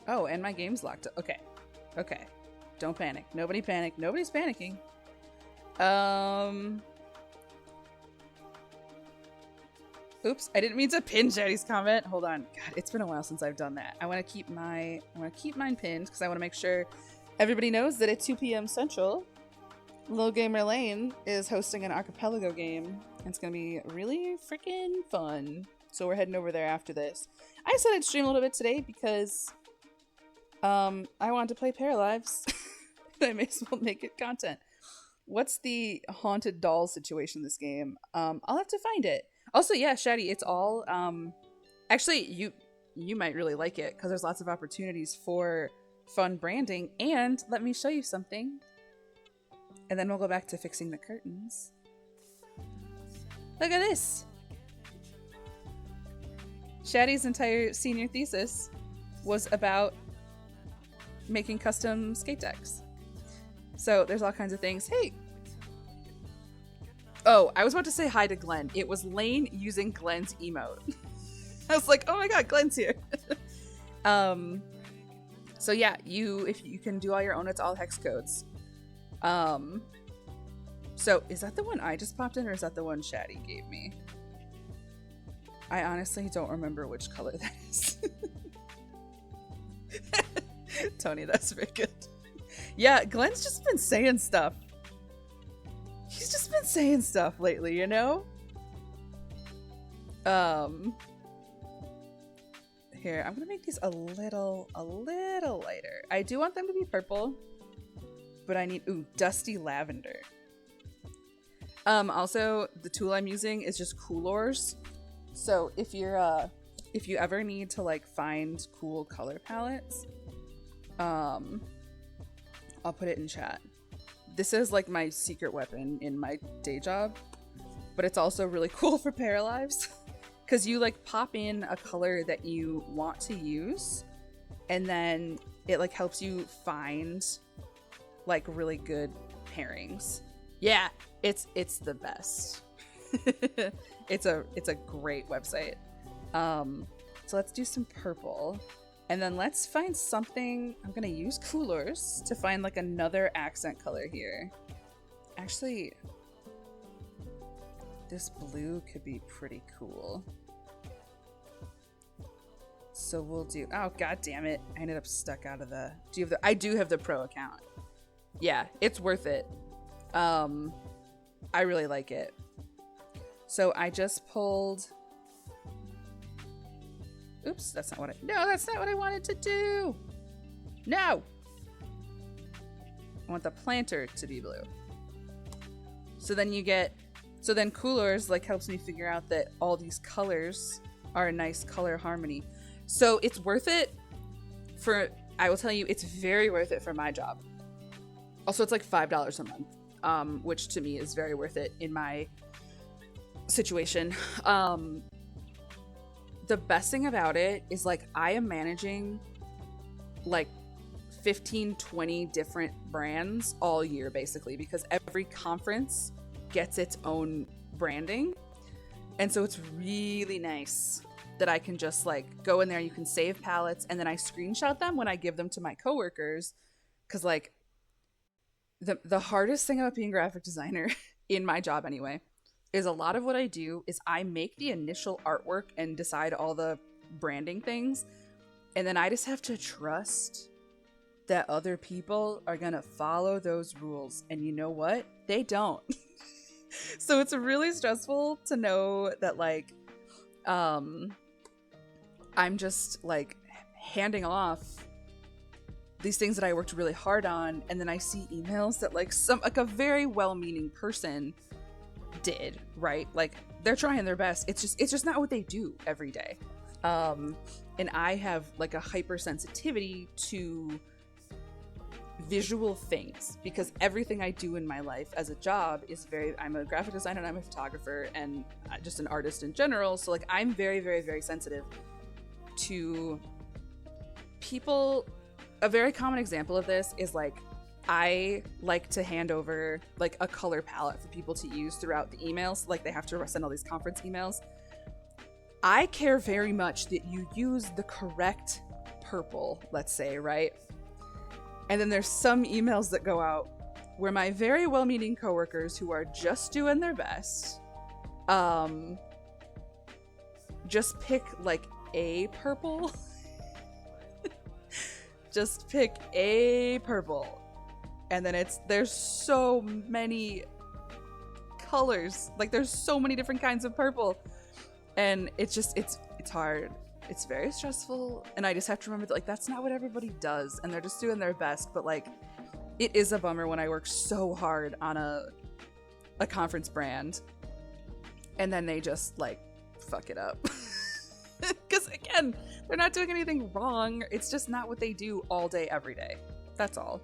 Oh, and my game's locked up. Okay. Okay. Don't panic. Nobody panic. Nobody's panicking. Oops, I didn't mean to pin Jetty's comment. Hold on. God, it's been a while since I've done that. I want to keep mine pinned because I want to make sure everybody knows that at 2 p.m. Central, Lil Gamer Lane is hosting an archipelago game. And it's going to be really freaking fun. So we're heading over there after this. I said I'd stream a little bit today because I wanted to play Paralives. I may as well make it content. What's the haunted doll situation in this game? I'll have to find it. Also, yeah, Shady, it's all, actually, you might really like it because there's lots of opportunities for fun branding, and let me show you something, and then we'll go back to fixing the curtains. Look at this! Shady's entire senior thesis was about making custom skate decks. So there's all kinds of things. Hey! Oh, I was about to say hi to Glenn. It was Lane using Glenn's emote. I was like, oh my god, Glenn's here. So yeah, if you can do all your own, it's all hex codes. So is that the one I just popped in, or is that the one Shady gave me? I honestly don't remember which color that is. Tony, that's very good. Yeah, Glenn's just been saying stuff. He's just been saying stuff lately, you know? Here, I'm gonna make these a little lighter. I do want them to be purple, but I need, ooh, dusty lavender. Also, the tool I'm using is just Coolors. So if you ever need to like find cool color palettes, I'll put it in chat. This is like my secret weapon in my day job, but it's also really cool for Paralives because you like pop in a color that you want to use, and then it like helps you find like really good pairings. Yeah, it's the best. It's a great website. So let's do some purple. And then let's find something. I'm gonna use Coolors to find like another accent color here. Actually, this blue could be pretty cool. So we'll do, oh god damn it. I ended up stuck out of the, I do have the pro account. Yeah, it's worth it. I really like it. So I just pulled, oops, that's not what I wanted to do. No! I want the planter to be blue. So then then Coolors like helps me figure out that all these colors are a nice color harmony. So it's worth it I will tell you, it's very worth it for my job. Also, it's like $5 a month, which to me is very worth it in my situation. The best thing about it is like I am managing like 15-20 different brands all year basically, because every conference gets its own branding, and so it's really nice that I can just like go in there. You can save palettes, and then I screenshot them when I give them to my coworkers, because like the hardest thing about being a graphic designer in my job anyway is a lot of what I do is I make the initial artwork and decide all the branding things, and then I just have to trust that other people are gonna follow those rules, and you know what? They don't. So it's really stressful to know that like I'm just like handing off these things that I worked really hard on, and then I see emails that like a very well-meaning person did, right? Like they're trying their best. It's just not what they do every day. And I have like a hypersensitivity to visual things because everything I do in my life as a job is I'm a graphic designer and I'm a photographer and just an artist in general. So like I'm very, very, very sensitive to people. A very common example of this is like I like to hand over like a color palette for people to use throughout the emails. Like they have to send all these conference emails. I care very much that you use the correct purple, let's say, right? And then there's some emails that go out where my very well-meaning coworkers who are just doing their best, just pick like a purple. Just pick a purple. And then there's so many colors. Like there's so many different kinds of purple. And it's hard. It's very stressful. And I just have to remember that like that's not what everybody does. And they're just doing their best. But like it is a bummer when I work so hard on a conference brand and then they just like fuck it up. Because again, they're not doing anything wrong. It's just not what they do all day, every day. That's all.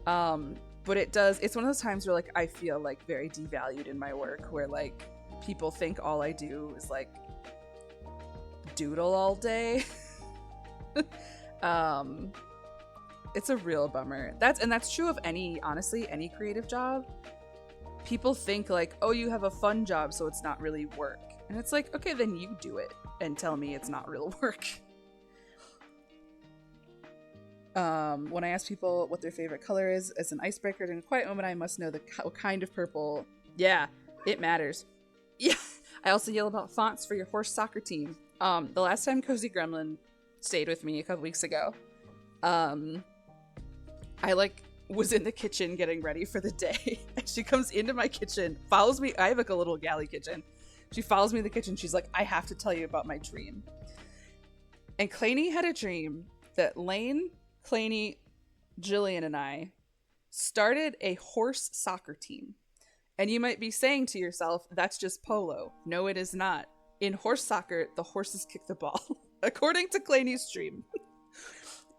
But it's one of those times where like I feel like very devalued in my work, where like people think all I do is like doodle all day. It's a real bummer. That's true of honestly any creative job. People think like, oh, you have a fun job, so it's not really work. And it's like, okay, then you do it and tell me it's not real work. When I ask people what their favorite color is as an icebreaker in a quiet moment, I must know what kind of purple. Yeah, it matters. Yeah, I also yell about fonts for your horse soccer team. The last time Cozy Gremlin stayed with me a couple weeks ago, I like was in the kitchen getting ready for the day, and she comes into my kitchen, follows me. I have like a little galley kitchen. She follows me in the kitchen. She's like, I have to tell you about my dream. And Claney had a dream that Lane, Claney, Jillian, and I started a horse soccer team. And you might be saying to yourself, that's just polo. No, it is not. In horse soccer, the horses kick the ball, according to Claney's dream.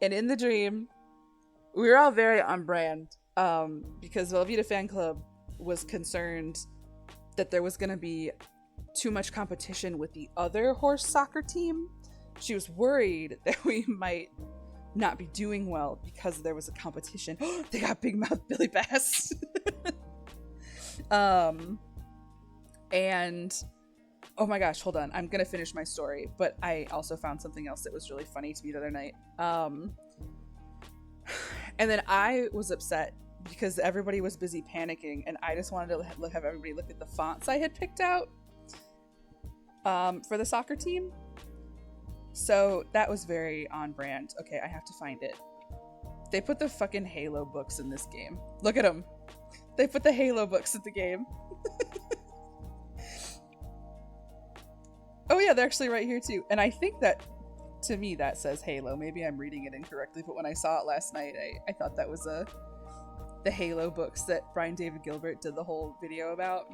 And in the dream, we were all very on brand, because Velveeta Fan Club was concerned that there was going to be too much competition with the other horse soccer team. She was worried that we might not be doing well because there was a competition. They got Big Mouth Billy Bass. And oh my gosh, hold on. I'm going to finish my story, but I also found something else that was really funny to me the other night. And then I was upset because everybody was busy panicking, and I just wanted to have everybody look at the fonts I had picked out for the soccer team. So that was very on brand. Okay, I have to find it. They put the fucking Halo books in this game. Look at them. They put the Halo books in the game. Oh yeah, they're actually right here too. And I think that, to me, that says Halo. Maybe I'm reading it incorrectly, but when I saw it last night, I thought that was the Halo books that Brian David Gilbert did the whole video about.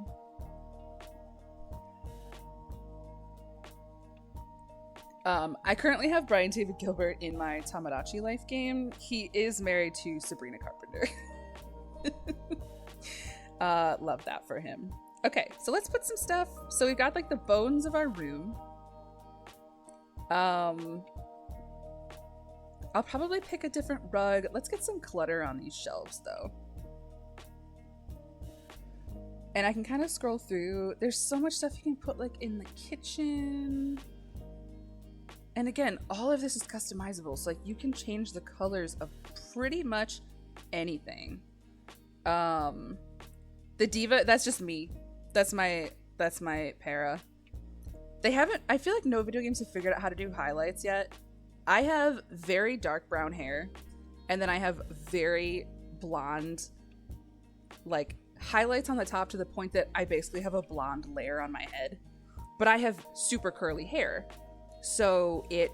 I currently have Brian David Gilbert in my Tamagotchi Life game. He is married to Sabrina Carpenter. Love that for him. Okay, so let's put some stuff. So we've got like the bones of our room. I'll probably pick a different rug. Let's get some clutter on these shelves though. And I can kind of scroll through. There's so much stuff you can put like in the kitchen. And again, all of this is customizable. So like you can change the colors of pretty much anything. The diva, that's just me. That's my para. They haven't, I feel like no video games have figured out how to do highlights yet. I have very dark brown hair, and then I have very blonde, like, highlights on the top to the point that I basically have a blonde layer on my head. But I have super curly hair. So it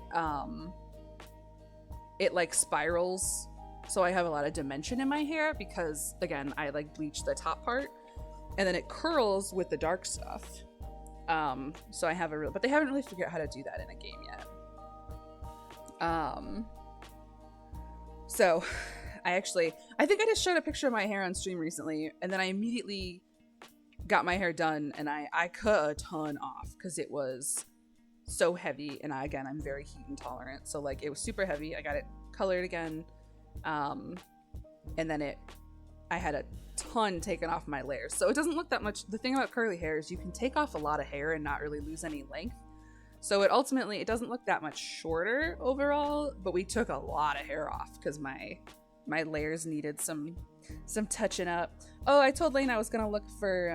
like spirals. So I have a lot of dimension in my hair because, again, I like bleach the top part. And then it curls with the dark stuff. So I have a real, but they haven't really figured out how to do that in a game yet. So I think I just showed a picture of my hair on stream recently, and then I immediately got my hair done, and I cut a ton off because it was so heavy. And I'm very heat intolerant. So like it was super heavy. I got it colored again. And then I had a ton taken off my layers, so it doesn't look that much. The thing about curly hair is you can take off a lot of hair and not really lose any length, so it doesn't look that much shorter overall, but we took a lot of hair off because my layers needed some touching up. Oh, I told Lane I was gonna look for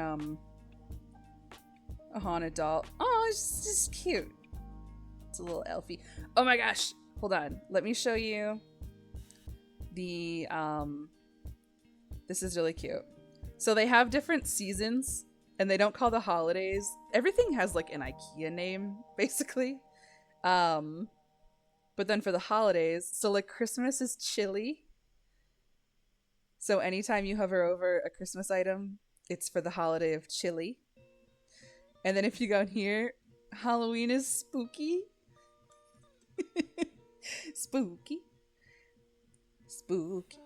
a haunted doll. Oh, it's just cute. It's a little elfie. Oh my gosh, hold on, let me show you the this is really cute. So they have different seasons, and they don't call the holidays. Everything has like an IKEA name, basically. But then for the holidays, so like Christmas is chili. So anytime you hover over a Christmas item, it's for the holiday of chili. And then if you go in here, Halloween is spooky. Spooky. Spooky.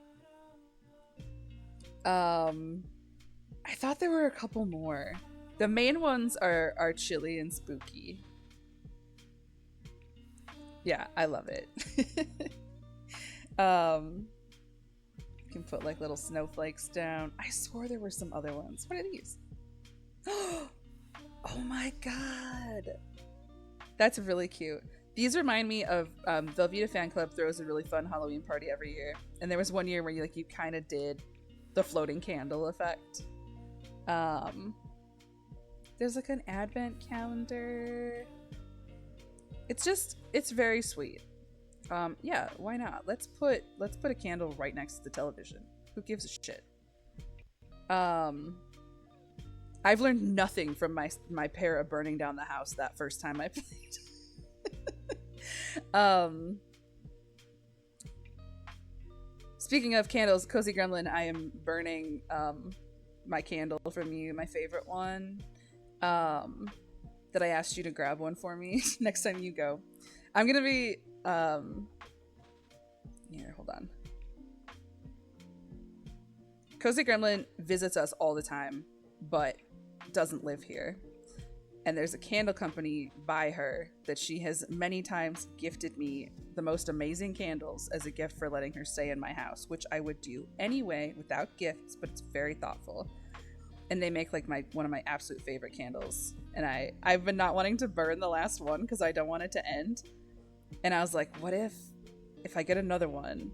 I thought there were a couple more. The main ones are chilly and spooky. Yeah, I love it. You can put like little snowflakes down. I swore there were some other ones. What are these? Oh my god. That's really cute. These remind me of Velveeta Fan Club throws a really fun Halloween party every year. And there was one year where you kind of did the floating candle effect. There's like an advent calendar. It's very sweet. Yeah, why not? Let's put a candle right next to the television. Who gives a shit? I've learned nothing from my para burning down the house that first time I played. Speaking of candles, Cozy Gremlin, I am burning my candle from you, my favorite one. That I asked you to grab one for me next time you go. I'm gonna be here, hold on. Cozy Gremlin visits us all the time, but doesn't live here. And there's a candle company by her that she has many times gifted me the most amazing candles as a gift for letting her stay in my house, which I would do anyway without gifts, but it's very thoughtful. And they make like one of my absolute favorite candles. And I've been not wanting to burn the last one because I don't want it to end. And I was like, what if I get another one,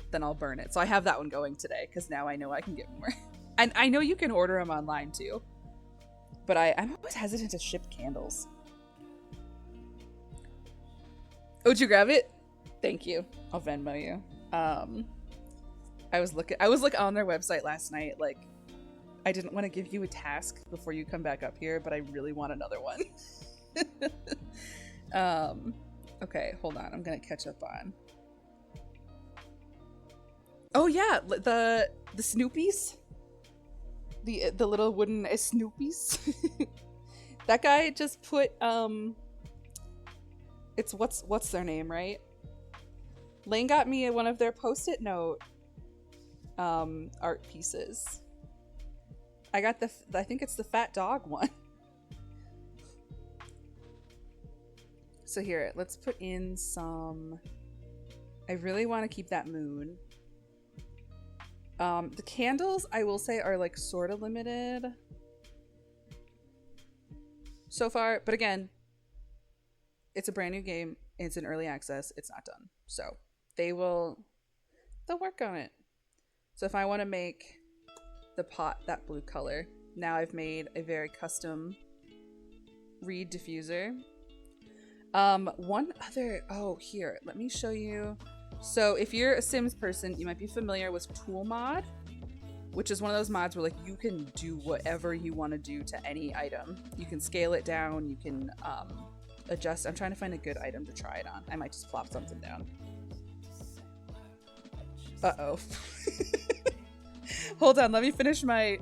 then I'll burn it. So I have that one going today because now I know I can get more. And I know you can order them online too. But I'm always hesitant to ship candles. Oh, did you grab it? Thank you. I'll Venmo you. I was on their website last night. Like, I didn't want to give you a task before you come back up here, but I really want another one. Okay, hold on. I'm gonna catch up on. Oh yeah, the Snoopies. The little wooden Snoopies. That guy just put it's what's their name, right? Lane got me one of their post-it note art pieces. I got I think it's the fat dog one. So here, let's put in some. I really want to keep that moon. The candles, I will say, are like sort of limited so far, but again, it's a brand new game. It's in early access. It's not done, so they'll work on it. So if I want to make the pot that blue color, now I've made a very custom reed diffuser. One other, here, let me show you. So if you're a Sims person, you might be familiar with Tool Mod, which is one of those mods where like you can do whatever you want to do to any item. You can scale it down, you can adjust. I'm trying to find a good item to try it on. I might just plop something down. Uh-oh. Hold on, let me finish my...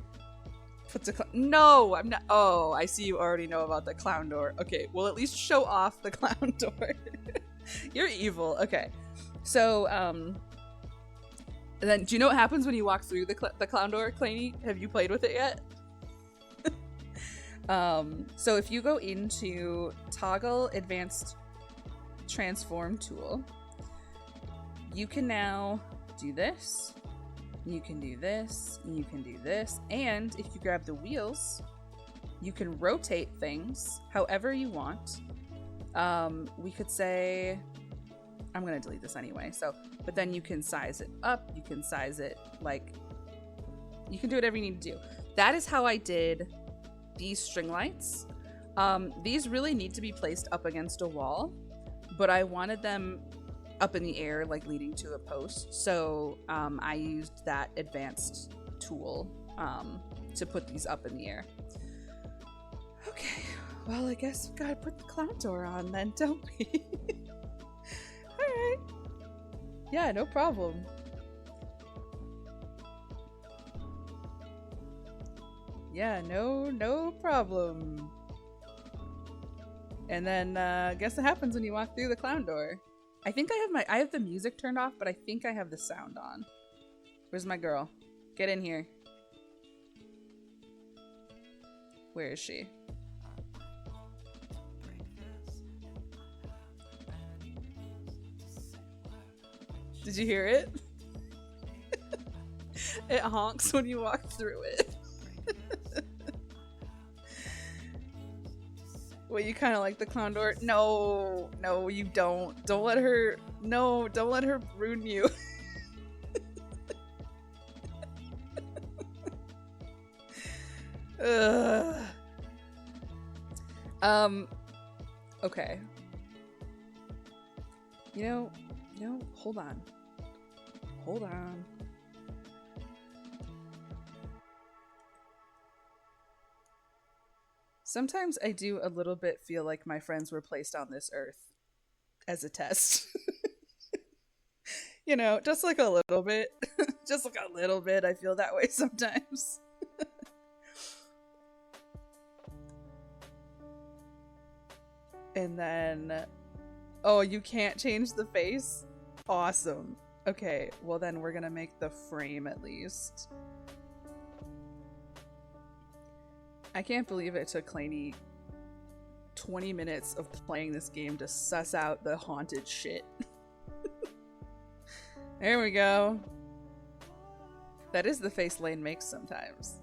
No, I'm not. Oh, I see you already know about the clown door. Okay, well, at least show off the clown door. You're evil. Okay. So, and then do you know what happens when you walk through the clown door, Claney? Have you played with it yet? So if you go into Toggle Advanced Transform Tool, you can now do this. You can do this, you can do this, and if you grab the wheels, you can rotate things however you want. We could say, I'm gonna delete this anyway, but then you can size it up, you can size it, like, you can do whatever you need to do. That is how I did these string lights. These really need to be placed up against a wall, but I wanted them up in the air, like leading to a post. So I used that advanced tool to put these up in the air. Okay, well, I guess we gotta put the clown door on then, don't we? Alright. Yeah, no problem. Yeah, no problem. And then guess what happens when you walk through the clown door? I think I have the music turned off, but I think I have the sound on. Where's my girl? Get in here. Where is she? Did you hear it? It honks when you walk through it. Wait, you kind of like the clown door? No, you don't. Don't let her ruin you. Ugh. Um, okay. Hold on. Hold on. Sometimes I do a little bit feel like my friends were placed on this earth as a test. Just like a little bit. Just like a little bit. I feel that way sometimes. And then, oh, you can't change the face? Awesome. Okay, well then we're gonna make the frame at least. I can't believe it took Claney 20 minutes of playing this game to suss out the haunted shit. There we go. That is the face Lane makes sometimes.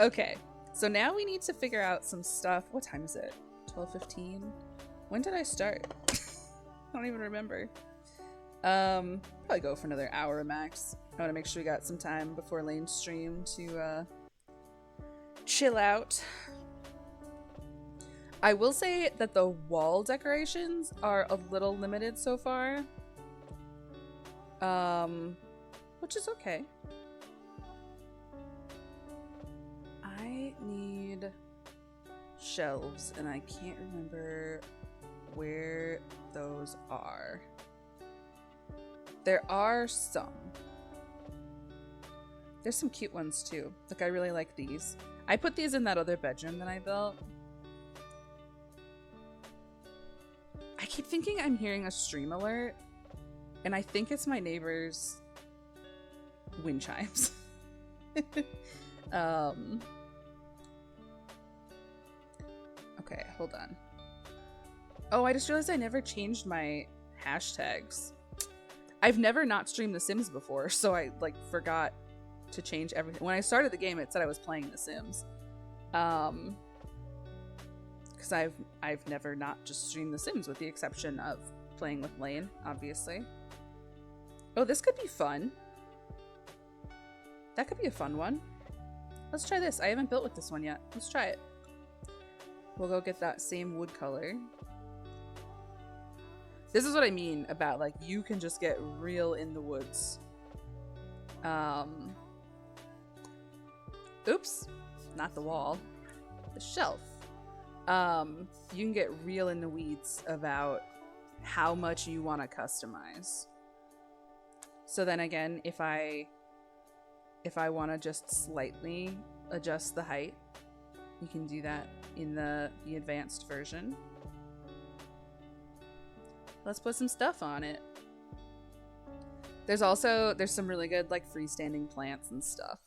Okay, so now we need to figure out some stuff. What time is it? 12:15? When did I start? I don't even remember. Probably go for another hour max. I want to make sure we got some time before Lane's stream to chill out. I will say that the wall decorations are a little limited so far. Which is okay. I need shelves, and I can't remember where those are. There are some. There's some cute ones too. Like, I really like these. I put these in that other bedroom that I built. I keep thinking I'm hearing a stream alert, and I think it's my neighbor's wind chimes. Okay, hold on. Oh, I just realized I never changed my hashtags. I've never not streamed The Sims before, so I forgot to change everything. When I started the game, it said I was playing The Sims. Because I've never not just streamed The Sims, with the exception of playing with Lane, obviously. Oh, this could be fun. That could be a fun one. Let's try this. I haven't built with this one yet. Let's try it. We'll go get that same wood color. This is what I mean about, you can just get real in the woods. Oops. Not the wall. The shelf. You can get real in the weeds about how much you want to customize. So then again, if I want to just slightly adjust the height, you can do that in the advanced version. Let's put some stuff on it. There's some really good freestanding plants and stuff.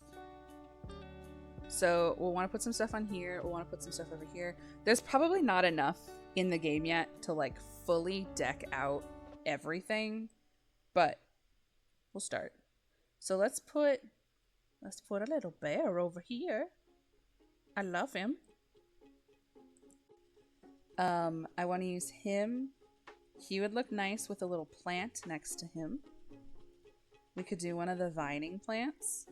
So we'll want to put some stuff on here. We'll want to put some stuff over here. There's probably not enough in the game yet to fully deck out everything, but we'll start. So let's put a little bear over here. I love him. I want to use him. He would look nice with a little plant next to him. We could do one of the vining plants.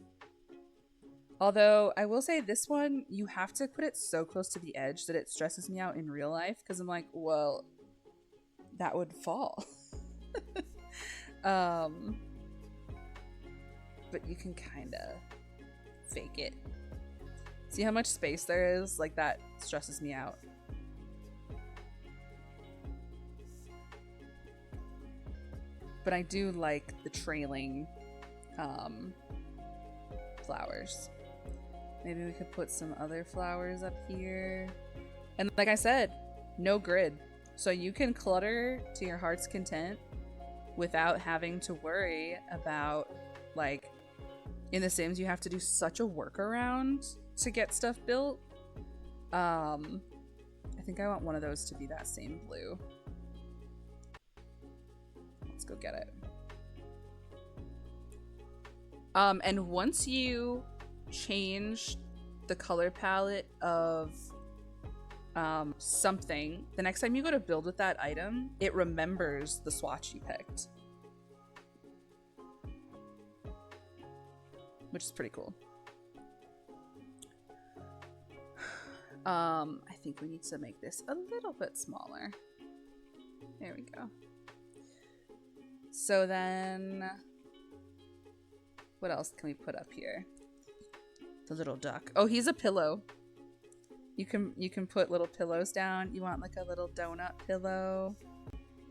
Although, I will say this one, you have to put it so close to the edge that it stresses me out in real life, because I'm like, well, that would fall. But you can kind of fake it. See how much space there is? That stresses me out. But I do like the trailing flowers. Maybe we could put some other flowers up here. And like I said, no grid. So you can clutter to your heart's content without having to worry about, in The Sims, you have to do such a workaround to get stuff built. I think I want one of those to be that same blue. Let's go get it. And once you change the color palette of something, the next time you go to build with that item, it remembers the swatch you picked. Which is pretty cool. I think we need to make this a little bit smaller. There we go. So then, what else can we put up here? The little duck. Oh, he's a pillow. You can put little pillows down. You want like a little donut pillow.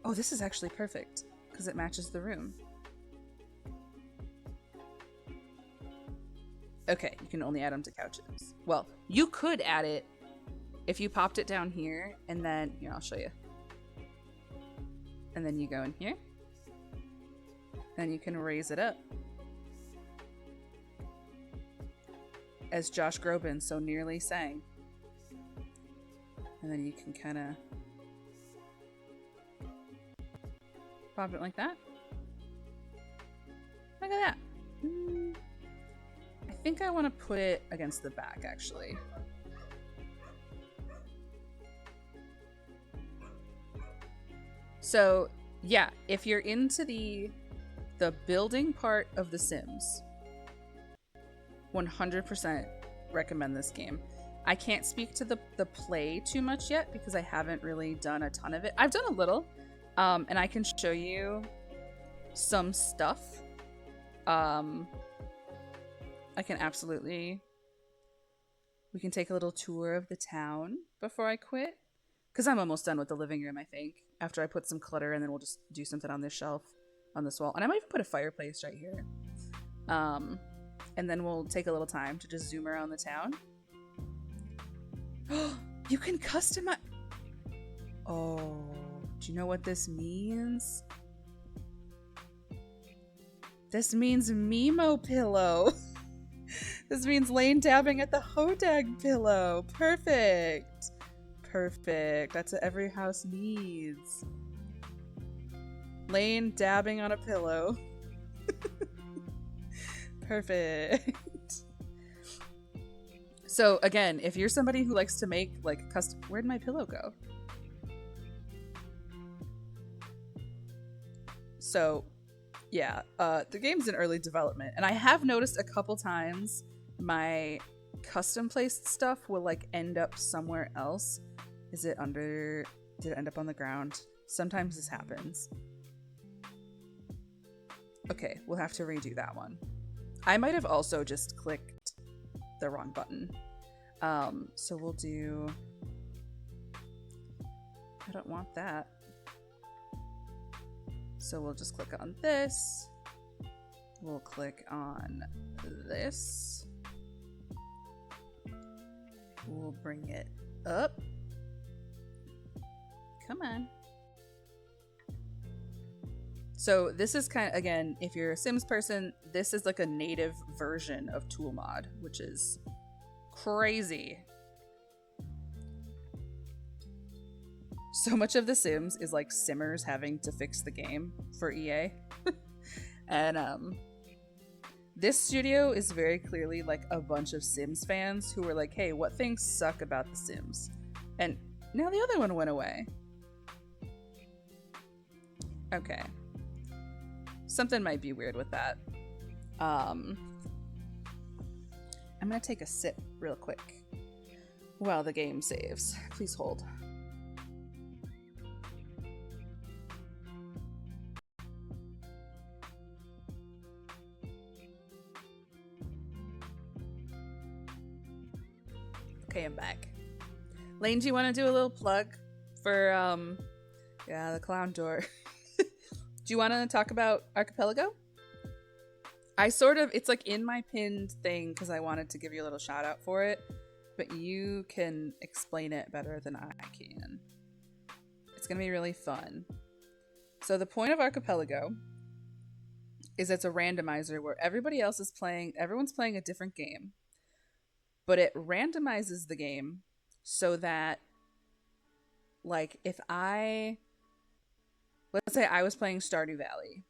Oh, this is actually perfect because it matches the room. Okay, you can only add them to couches. Well, you could add it if you popped it down here, and then here, I'll show you. And then you go in here. Then you can raise it up. As Josh Groban so nearly sang. And then you can kind of pop it like that. Look at that. I think I want to put it against the back, actually. So, yeah, if you're into the building part of The Sims, 100% recommend this game. I can't speak to the play too much yet because I haven't really done a ton of it. I've done a little, and I can show you some stuff. I can absolutely... We can take a little tour of the town before I quit. Because I'm almost done with the living room, I think. After I put some clutter, and then we'll just do something on this shelf, on this wall. And I might even put a fireplace right here. And then we'll take a little time to just zoom around the town. You can customize... Oh, do you know what this means? This means Mimo pillow. This means Lane dabbing at the Hodag pillow. Perfect. Perfect. That's what every house needs. Lane dabbing on a pillow. Perfect. So again, if you're somebody who likes to make like custom... Where'd my pillow go? So yeah, the game's in early development, and I have noticed a couple times my custom placed stuff will like end up somewhere else. Is it under... Did it end up on the ground? Sometimes this happens. Okay, we'll have to redo that one. I might have also just clicked the wrong button. So we'll do... I don't want that. So we'll just click on this. We'll click on this. We'll bring it up. Come on. So this is kind of, again, if you're a Sims person, this is like a native version of Tool Mod, which is crazy. So much of The Sims is like Simmers having to fix the game for EA. And this studio is very clearly like a bunch of Sims fans who were like, hey, what things suck about The Sims? And now the other one went away. Okay. Something might be weird with that. I'm gonna take a sip real quick while the game saves. Please hold. Okay, I'm back. Lane, do you want to do a little plug for, yeah, the clown door? Do you want to talk about Archipelago? It's like in my pinned thing because I wanted to give you a little shout out for it, but you can explain it better than I can. It's going to be really fun. So the point of Archipelago is it's a randomizer where everyone's playing a different game, but it randomizes the game so that, like, let's say I was playing Stardew Valley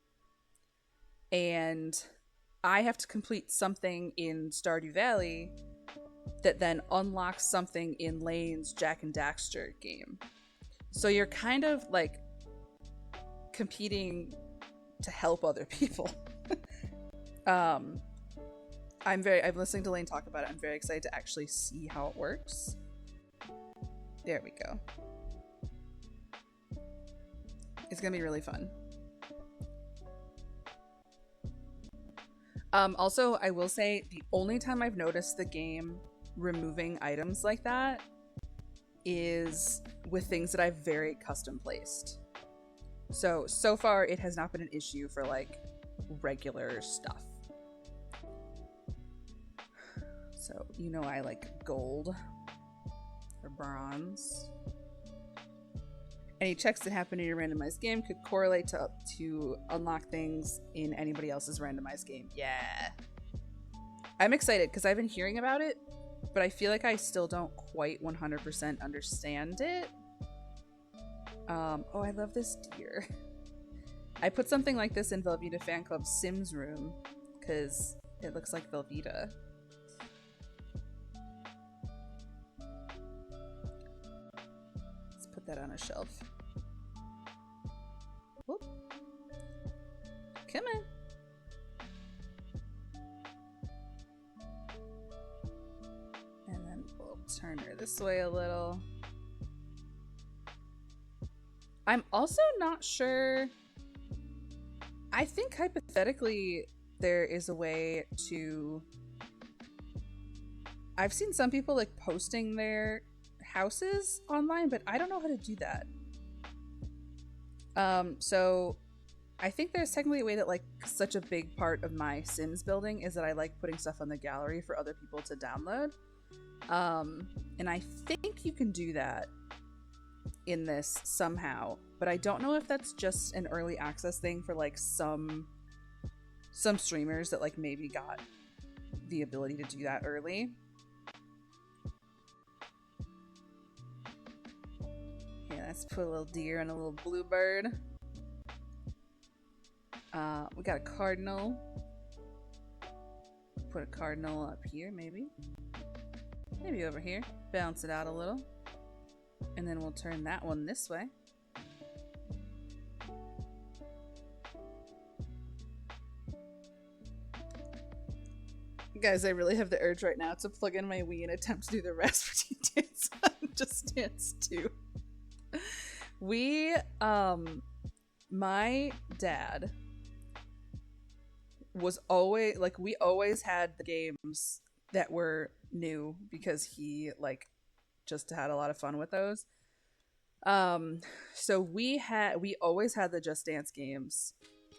and I have to complete something in Stardew Valley that then unlocks something in Lane's Jack and Daxter game. So you're kind of like competing to help other people. I'm listening to Lane talk about it. I'm very excited to actually see how it works. There we go. It's gonna be really fun. Also, I will say the only time I've noticed the game removing items like that is with things that I've very custom placed. So far it has not been an issue for like regular stuff. So, you know, I like gold or bronze. Any checks that happen in your randomized game could correlate to unlock things in anybody else's randomized game. Yeah. I'm excited because I've been hearing about it, but I feel like I still don't quite 100% understand it. Oh, I love this deer. I put something like this in Velveeta Fan Club's Sims room because it looks like Velveeta. Let's put that on a shelf. Whoop. Come on. And then we'll turn her this way a little. I'm also not sure. I think hypothetically there is a way to... I've seen some people like posting their houses online, but I don't know how to do that. So I think there's technically a way that like such a big part of my Sims building is that I like putting stuff on the gallery for other people to download. And I think you can do that in this somehow, but I don't know if that's just an early access thing for like some streamers that like maybe got the ability to do that early. Yeah, let's put a little deer and a little bluebird. We got a cardinal. Put a cardinal up here, maybe. Maybe over here. Balance it out a little. And then we'll turn that one this way. Guys, I really have the urge right now to plug in my Wii and attempt to do the Rasputin dance on Just Dance 2. My dad was always, like, we always had the games that were new because he, like, just had a lot of fun with those. So we always had the Just Dance games,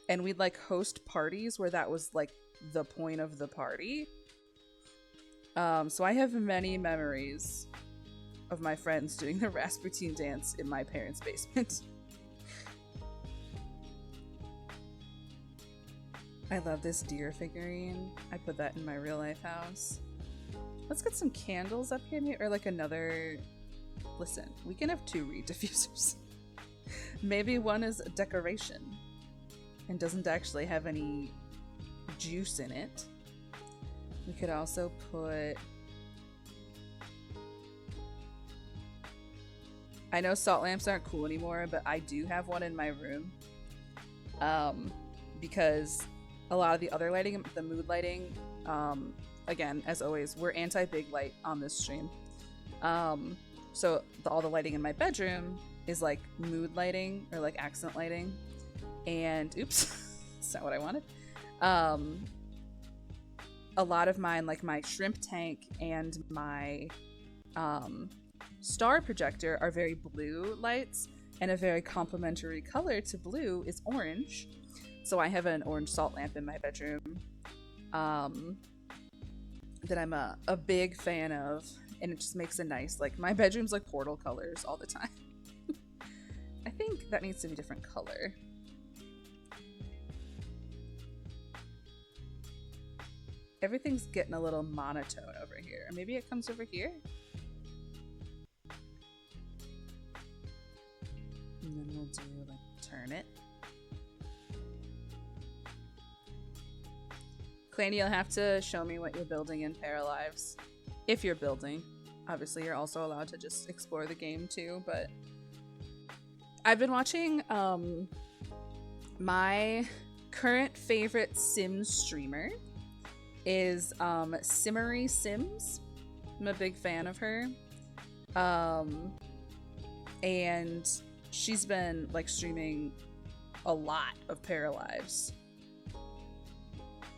and we'd, like, host parties where that was, like, the point of the party. So I have many memories of my friends doing the Rasputin dance in my parents' basement. I love this deer figurine. I put that in my real life house. Let's get some candles up here, or like another... Listen, we can have 2 reed diffusers. Maybe one is a decoration and doesn't actually have any juice in it. We could also put... I know salt lamps aren't cool anymore, but I do have one in my room. Because a lot of the other lighting, the mood lighting, again, as always, we're anti-big light on this stream. So all the lighting in my bedroom is like mood lighting or like accent lighting. And oops, that's not what I wanted. A lot of mine, like my shrimp tank and my star projector, are very blue lights, and a very complementary color to blue is orange. So I have an orange salt lamp in my bedroom that I'm a big fan of, and it just makes a nice, like, my bedroom's like portal colors all the time. I think that needs to be a different color. Everything's getting a little monotone over here. Maybe it comes over here? And then we'll do, like, turn it. Claney, you'll have to show me what you're building in Paralives. If you're building. Obviously, you're also allowed to just explore the game too, but... I've been watching, my current favorite Sims streamer is, Simmery Sims. I'm a big fan of her. and she's been like streaming a lot of Paralives.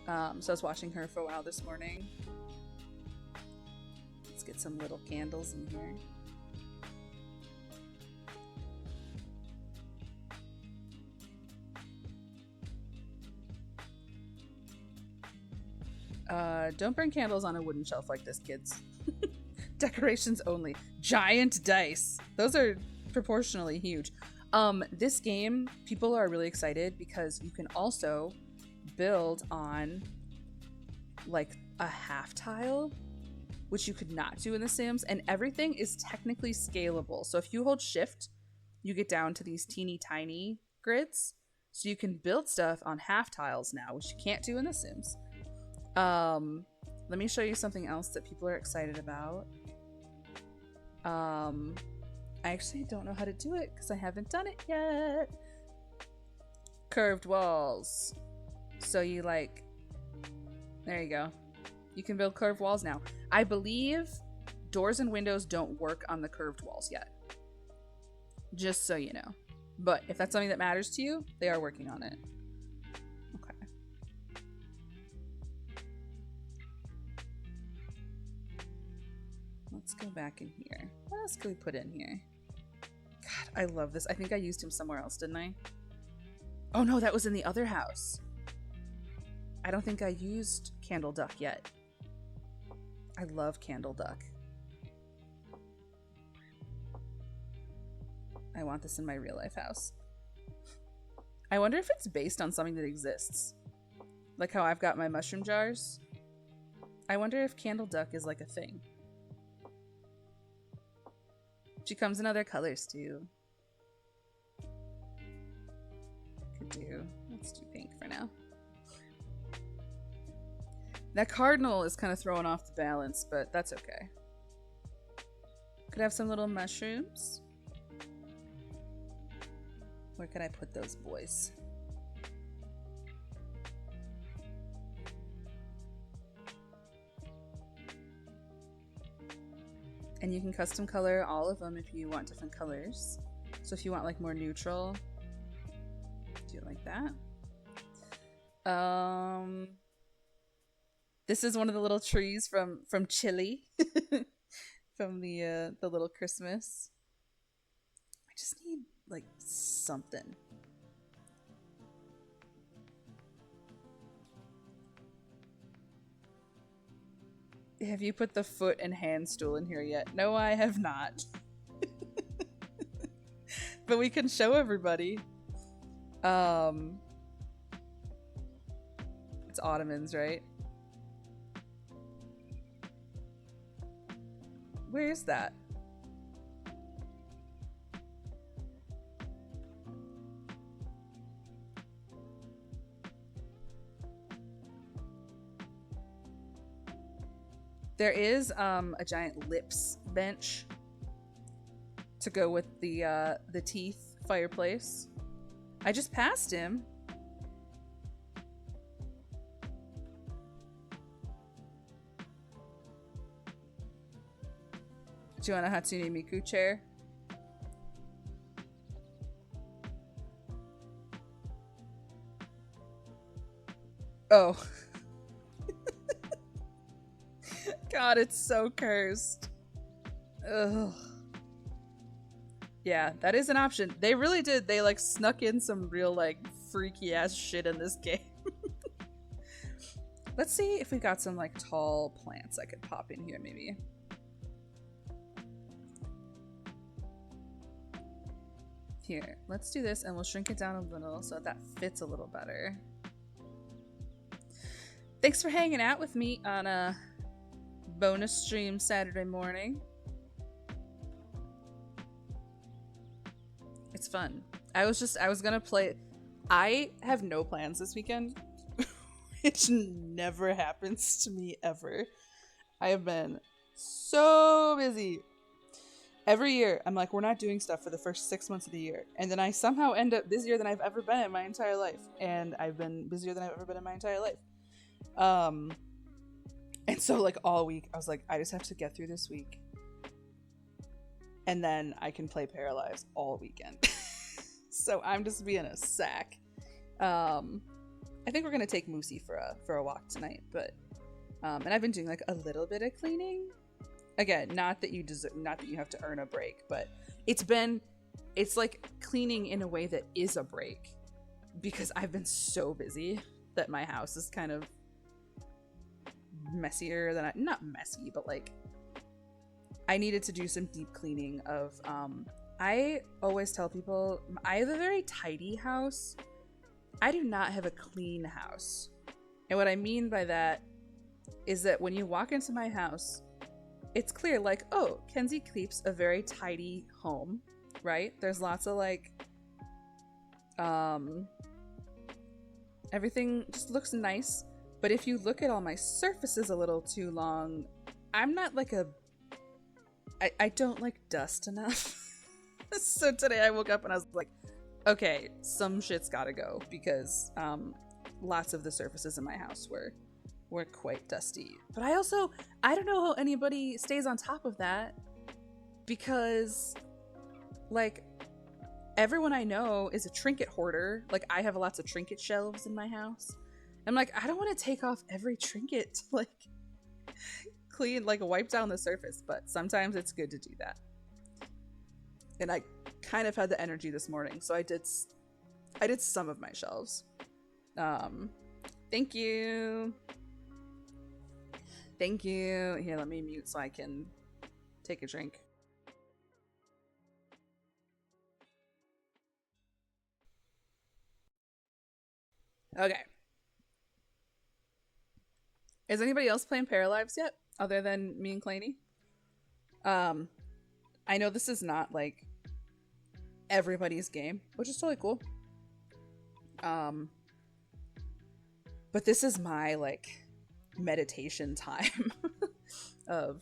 So I was watching her for a while this morning. Let's get some little candles in here. Don't burn candles on a wooden shelf like this, kids. Decorations only. Giant dice. Those are proportionally huge. This game, people are really excited because you can also build on like a half tile, which you could not do in The Sims, and everything is technically scalable. So if you hold shift, you get down to these teeny tiny grids. So you can build stuff on half tiles now, which you can't do in The Sims. Let me show you something else that people are excited about. I actually don't know how to do it because I haven't done it yet. Curved walls. So you like, there you go. You can build curved walls now. I believe doors and windows don't work on the curved walls yet. Just so you know. But if that's something that matters to you, they are working on it. Okay. Let's go back in here. What else can we put in here? God, I love this. I think I used him somewhere else, didn't I? Oh no, that was in the other house. I don't think I used Candle Duck yet. I love Candle Duck. I want this in my real life house. I wonder if it's based on something that exists. Like how I've got my mushroom jars. I wonder if Candle Duck is like a thing. She comes in other colors too. Could do. Let's do pink for now. That cardinal is kind of throwing off the balance, but that's okay. Could have some little mushrooms. Where could I put those boys? And you can custom color all of them if you want different colors. So if you want like more neutral, do it like that. This is one of the little trees from Chile, from the little Christmas. I just need like something. Have you put the foot and hand stool in here yet? No, I have not. But we can show everybody. It's ottomans, right? Where is that? There is a giant lips bench to go with the teeth fireplace. I just passed him. Do you want a Hatsune Miku chair? Oh. God, it's so cursed. Ugh. Yeah, that is an option. They really did. They like snuck in some real like freaky ass shit in this game. Let's see if we got some like tall plants I could pop in here maybe. Here, let's do this and we'll shrink it down a little so that fits a little better. Thanks for hanging out with me on a bonus stream Saturday morning. It's fun. I was gonna play. I have no plans this weekend, which never happens to me ever. I have been so busy. Every year, I'm like, we're not doing stuff for the first 6 months of the year. And then I somehow end up busier than I've ever been in my entire life. And I've been busier than I've ever been in my entire life. And so like all week, I was like, I just have to get through this week. and then I can play Paralives all weekend. So I'm just being a sack. I think we're gonna take Moosey for a walk tonight, but and I've been doing like a little bit of cleaning. Again, not that you have to earn a break, but it's like cleaning in a way that is a break, because I've been so busy that my house is kind of messier than not messy, but like I needed to do some deep cleaning of I always tell people I have a very tidy house. I do not have a clean house. And what I mean by that is that when you walk into my house, it's clear, like, oh, Kenzie keeps a very tidy home, right? There's lots of like everything just looks nice. But if you look at all my surfaces a little too long, I'm not like I don't like dust enough. So today I woke up and I was like, okay, some shit's gotta go, because lots of the surfaces in my house were quite dusty. But I don't know how anybody stays on top of that, because like everyone I know is a trinket hoarder. Like I have lots of trinket shelves in my house. I'm like, I don't want to take off every trinket to like clean, like wipe down the surface, but sometimes it's good to do that. And I kind of had the energy this morning, so I did some of my shelves. Thank you. Thank you. Here, let me mute so I can take a drink. Okay. Is anybody else playing Paralives yet, other than me and Claney? I know this is not like everybody's game, which is totally cool. But this is my like meditation time of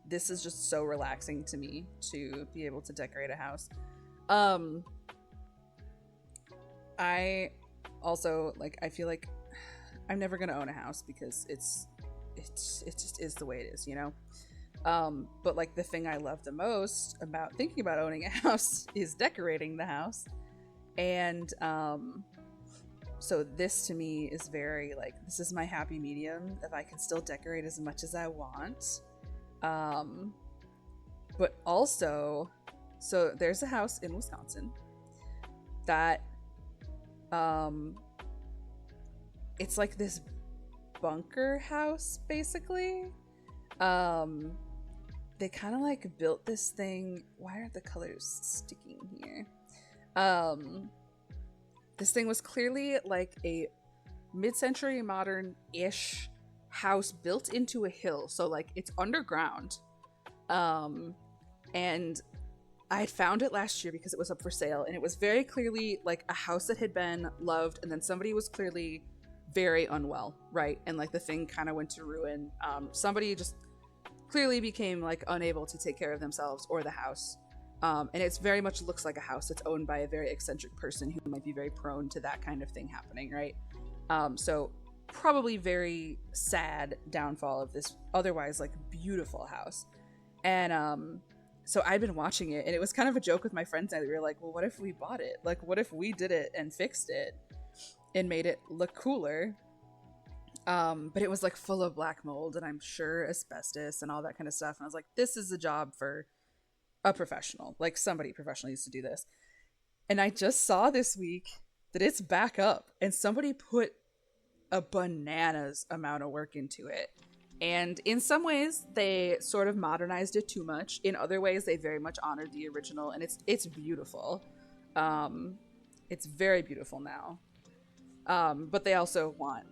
this is just so relaxing to me to be able to decorate a house. I also like, I feel like I'm never gonna own a house because it just is the way it is, you know? But like the thing I love the most about thinking about owning a house is decorating the house. And so this to me is very like, this is my happy medium, if I can still decorate as much as I want. But also, so there's a house in Wisconsin that it's like this bunker house basically. They kind of like built this thing. Why are the colors sticking here? This thing was clearly like a mid-century modern-ish house built into a hill, so like it's underground. And I found it last year because it was up for sale, and it was very clearly like a house that had been loved, and then somebody was clearly very unwell, right? And like the thing kind of went to ruin. Somebody just clearly became like unable to take care of themselves or the house. And it's very much looks like a house that's owned by a very eccentric person who might be very prone to that kind of thing happening, right? So probably very sad downfall of this otherwise like beautiful house. And so I've been watching it, and it was kind of a joke with my friends and I. We were like, well, what if we bought it? Like, what if we did it and fixed it and made it look cooler? But it was like full of black mold and I'm sure asbestos and all that kind of stuff. And I was like, this is a job for a professional. Like somebody professional used to do this. And I just saw this week that it's back up, and somebody put a bananas amount of work into it. And in some ways they sort of modernized it too much. In other ways they very much honored the original, and it's beautiful. It's very beautiful now. But they also want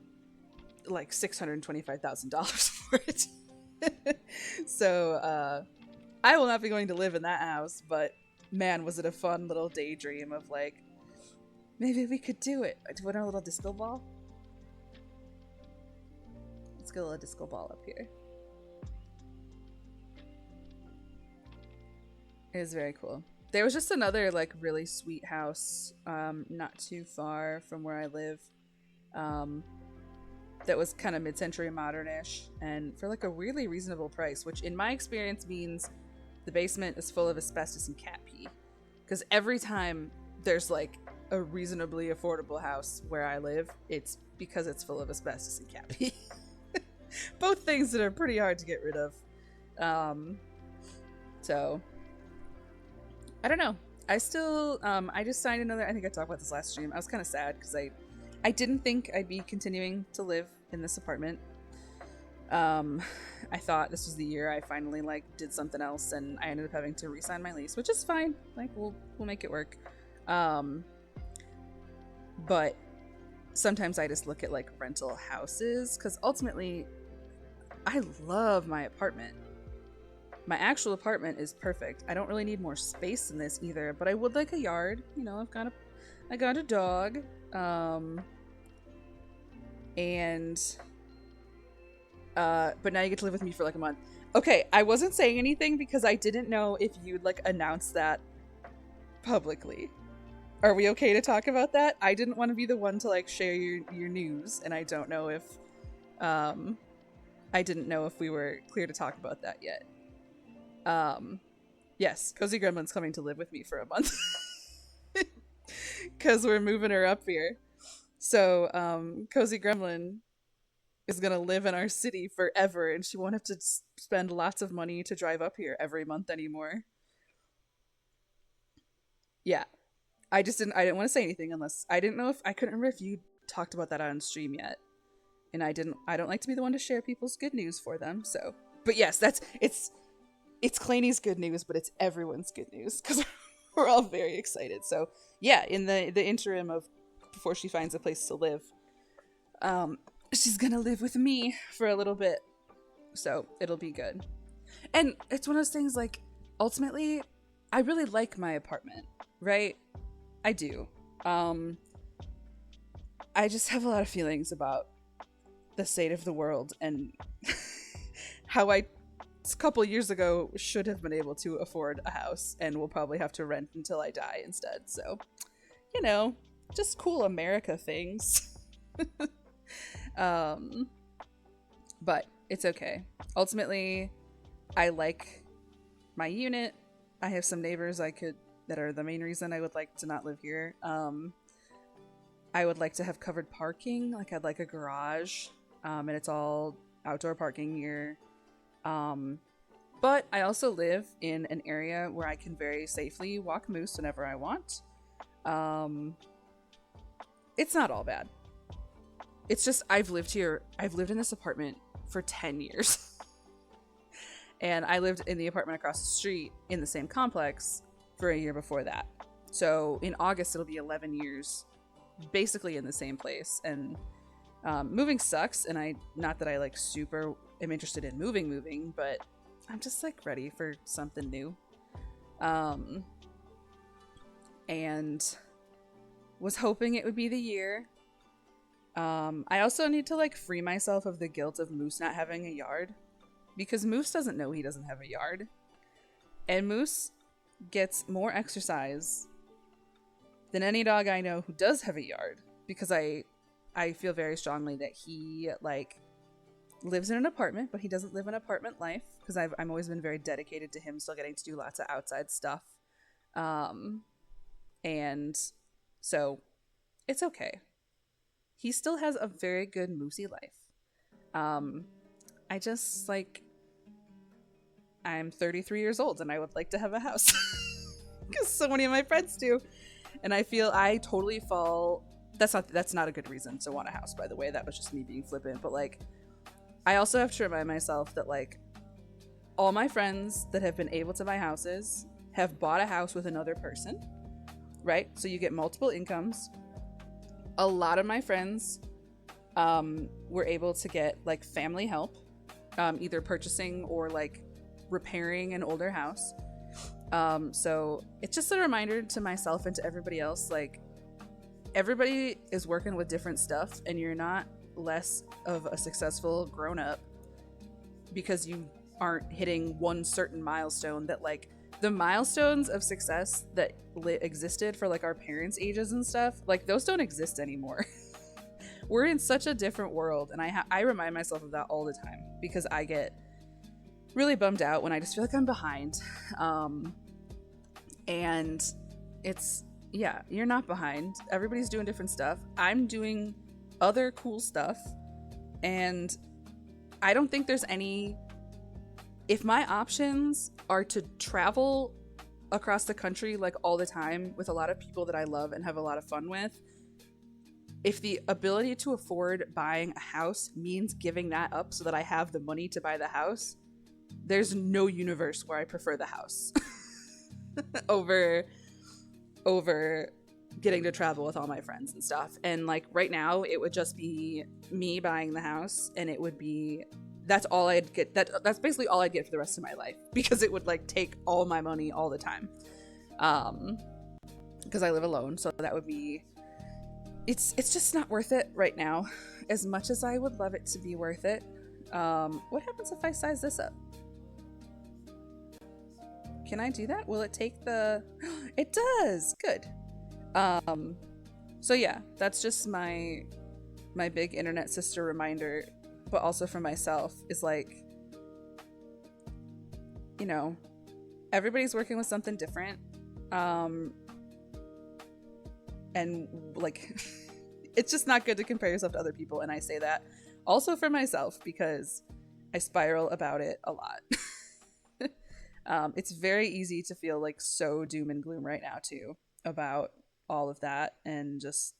like $625,000 for it. So I will not be going to live in that house, but man, was it a fun little daydream of like, maybe we could do it. Do you want a little disco ball? Let's get a little disco ball up here. It was very cool. There was just another like really sweet house not too far from where I live that was kind of mid-century modernish and for like a really reasonable price, which in my experience means The basement is full of asbestos and cat pee. Because every time there's like a reasonably affordable house where I live, it's because it's full of asbestos and cat pee. Both things that are pretty hard to get rid of. So I don't know. I still I just signed another, I think I talked about this last stream. I was kind of sad because I didn't think I'd be continuing to live in this apartment. I thought this was the year I finally like did something else, and I ended up having to re-sign my lease, which is fine. Like we'll make it work. But sometimes I just look at like rental houses because ultimately I love my apartment. My actual apartment is perfect. I don't really need more space in this either, but I would like a yard. You know, I got a dog. But now you get to live with me for like a month. Okay, I wasn't saying anything because I didn't know if you'd like announce that publicly. Are we okay to talk about that? I didn't want to be the one to like share your news, and I don't know if I didn't know if we were clear to talk about that yet. Yes, Cozy Gremlin's coming to live with me for a month. Because we're moving her up here. So, Cozy Gremlin is gonna live in our city forever, and she won't have to spend lots of money to drive up here every month anymore. Yeah. I didn't want to say anything unless I didn't know if I couldn't remember if you talked about that on stream yet. And I don't like to be the one to share people's good news for them, so. But yes, it's Claney's good news, but it's everyone's good news because we're all very excited. So yeah, in the interim of before she finds a place to live, she's gonna live with me for a little bit, so it'll be good. And it's one of those things like ultimately, I really like my apartment, right? I do. I just have a lot of feelings about the state of the world and how I a couple years ago should have been able to afford a house and will probably have to rent until I die instead. So, you know, just cool America things. But it's okay. Ultimately, I like my unit. I have some neighbors that are the main reason I would like to not live here. I would like to have covered parking. Like I'd like a garage, and it's all outdoor parking here. But I also live in an area where I can very safely walk moose whenever I want. It's not all bad. It's just I've lived in this apartment for 10 years. And I lived in the apartment across the street in the same complex for a year before that. So in August, it'll be 11 years basically in the same place. And moving sucks. And not that I like super am interested in moving, but I'm just like ready for something new. And was hoping it would be the year. I also need to like free myself of the guilt of Moose not having a yard, because Moose doesn't know he doesn't have a yard, and Moose gets more exercise than any dog I know who does have a yard, because I feel very strongly that he like lives in an apartment, but he doesn't live an apartment life, because I'm always been very dedicated to him still getting to do lots of outside stuff, and so it's okay. He still has a very good moosey life. I just like, I'm 33 years old and I would like to have a house because so many of my friends do, and I feel I totally fall. That's not a good reason to want a house, by the way. That was just me being flippant. But like, I also have to remind myself that like all my friends that have been able to buy houses have bought a house with another person, right? So you get multiple incomes. A lot of my friends were able to get like family help, either purchasing or like repairing an older house. So it's just a reminder to myself and to everybody else, like everybody is working with different stuff, and you're not less of a successful grown-up because you aren't hitting one certain milestone. That like the milestones of success that existed for like our parents' ages and stuff, like those don't exist anymore. We're in such a different world, and I remind myself of that all the time because I get really bummed out when I just feel like I'm behind. And it's, yeah, you're not behind. Everybody's doing different stuff. I'm doing other cool stuff. And I don't think there's any. If my options are to travel across the country like all the time with a lot of people that I love and have a lot of fun with, if the ability to afford buying a house means giving that up so that I have the money to buy the house, there's no universe where I prefer the house over getting to travel with all my friends and stuff. And like right now it would just be me buying the house, and it would be, that's all I'd get. That's basically all I'd get for the rest of my life, because it would like take all my money all the time. Because I live alone, so that would be, it's just not worth it right now, as much as I would love it to be worth it. What happens if I size this up? Can I do that? Will it take the... It does! Good. So yeah, that's just my big internet sister reminder, but also for myself, is like, you know, everybody's working with something different. And like, it's just not good to compare yourself to other people. And I say that also for myself, because I spiral about it a lot. It's very easy to feel like so doom and gloom right now too about all of that, and just,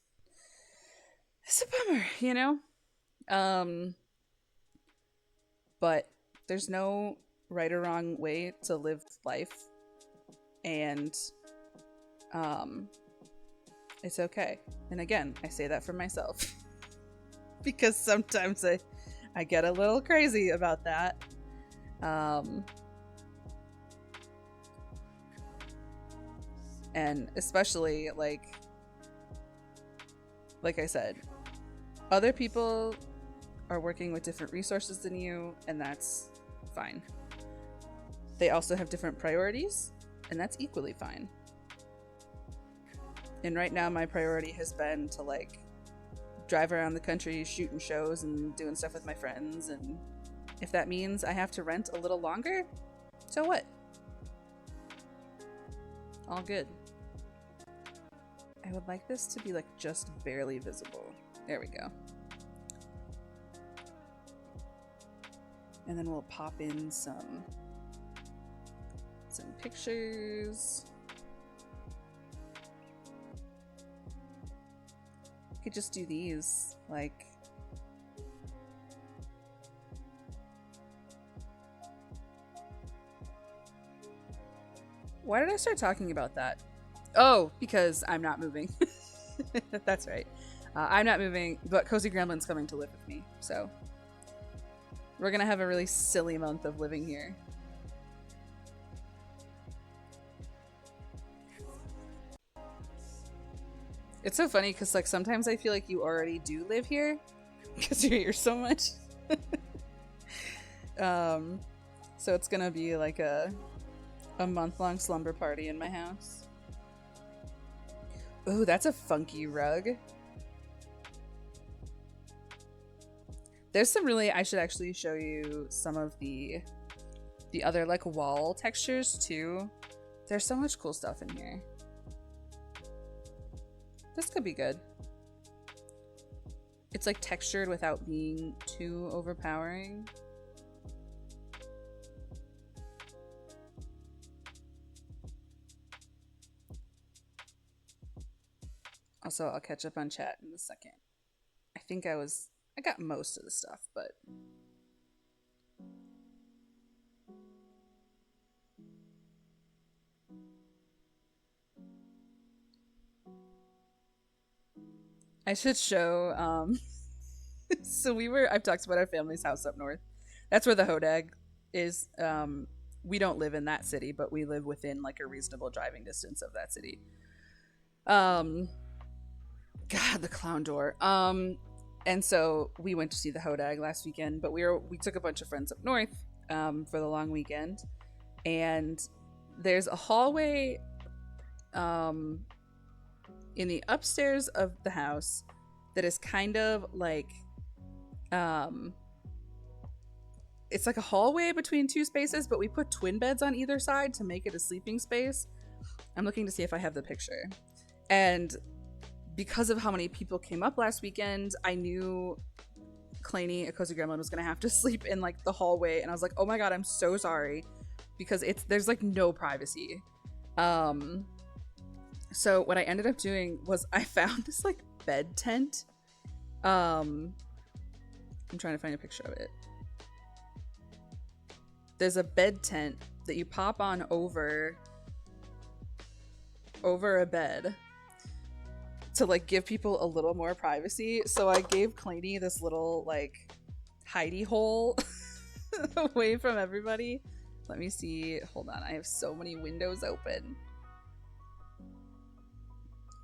it's a bummer, you know? But there's no right or wrong way to live life, and it's okay. And again, I say that for myself because sometimes I get a little crazy about that. And especially like I said, other people are working with different resources than you, and that's fine. They also have different priorities, and that's equally fine. And right now my priority has been to like drive around the country shooting shows and doing stuff with my friends, and if that means I have to rent a little longer, so what? All good. I would like this to be like just barely visible. There we go. And then we'll pop in some pictures. I could just do these, like, why did I start talking about that? Oh, because I'm not moving. That's right. I'm not moving, but Cozy Gremlin's coming to live with me, so we're gonna have a really silly month of living here. It's so funny because like sometimes I feel like you already do live here because you're here so much. So it's gonna be like a month-long slumber party in my house. Ooh, that's a funky rug. There's some really, I should actually show you some of the other like wall textures too. There's so much cool stuff in here. This could be good. It's like textured without being too overpowering. Also, I'll catch up on chat in a second. I think I got most of the stuff, but I should show, so I've talked about our family's house up north. That's where the Hodag is. We don't live in that city, but we live within like a reasonable driving distance of that city. God, the clown door. And so we went to see the Hodag last weekend, but we took a bunch of friends up north for the long weekend, and there's a hallway in the upstairs of the house that is kind of like it's like a hallway between two spaces, but we put twin beds on either side to make it a sleeping space. I'm looking to see if I have the picture. And because of how many people came up last weekend, I knew Claney, a cozy gremlin, was gonna have to sleep in like the hallway, and I was like, oh my god, I'm so sorry, because there's like no privacy. So what I ended up doing was I found this like bed tent. I'm trying to find a picture of it. There's a bed tent that you pop on over a bed to like give people a little more privacy. So I gave Claney this little like hidey hole away from everybody. Let me see. Hold on. I have so many windows open.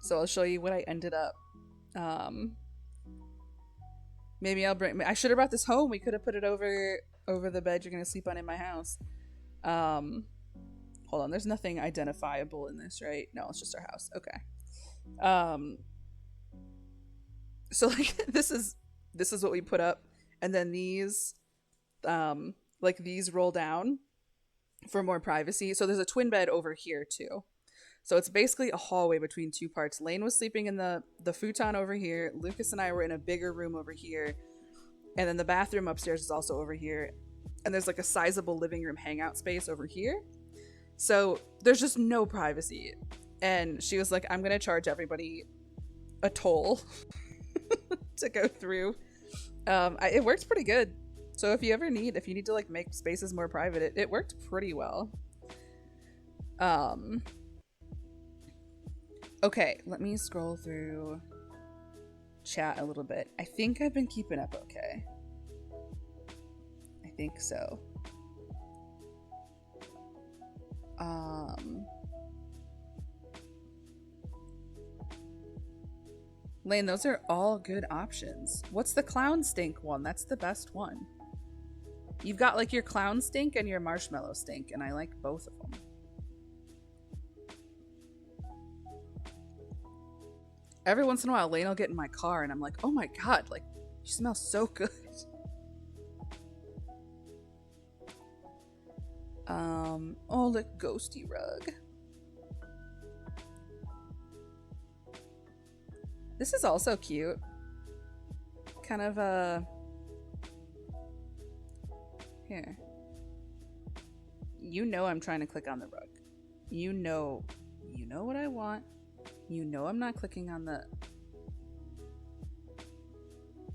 So I'll show you what I ended up. Maybe I should have brought this home. We could have put it over the bed you're gonna sleep on in my house. Hold on. There's nothing identifiable in this, right? No, it's just our house. Okay. So like this is what we put up, and then these like these roll down for more privacy. So there's a twin bed over here too. So it's basically a hallway between two parts. Lane was sleeping in the futon over here. Lucas and I were in a bigger room over here. And then the bathroom upstairs is also over here. And there's like a sizable living room hangout space over here. So there's just no privacy. And she was like, I'm going to charge everybody a toll to go through. It works pretty good. So if you need to like make spaces more private, it worked pretty well. Okay, let me scroll through chat a little bit. I think I've been keeping up okay. I think so. Lane, those are all good options. What's the clown stink one? That's the best one. You've got like your clown stink and your marshmallow stink, and I like both of them. Every once in a while, Lane will get in my car and I'm like, oh my god, like, you smell so good. Oh, the ghosty rug. This is also cute. Kind of, here. You know I'm trying to click on the rug. You know what I want. You know I'm not clicking on the...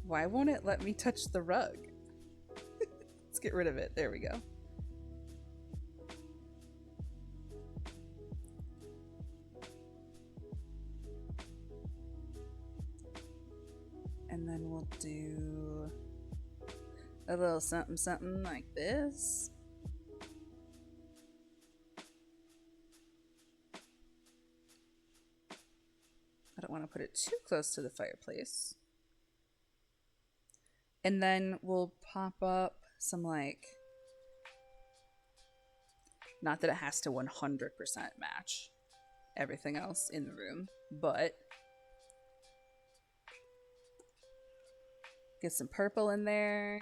Why won't it let me touch the rug? Let's get rid of it. There we go. And then we'll do a little something like this. I don't want to put it too close to the fireplace. And then we'll pop up some like, not that it has to 100% match everything else in the room, but get some purple in there.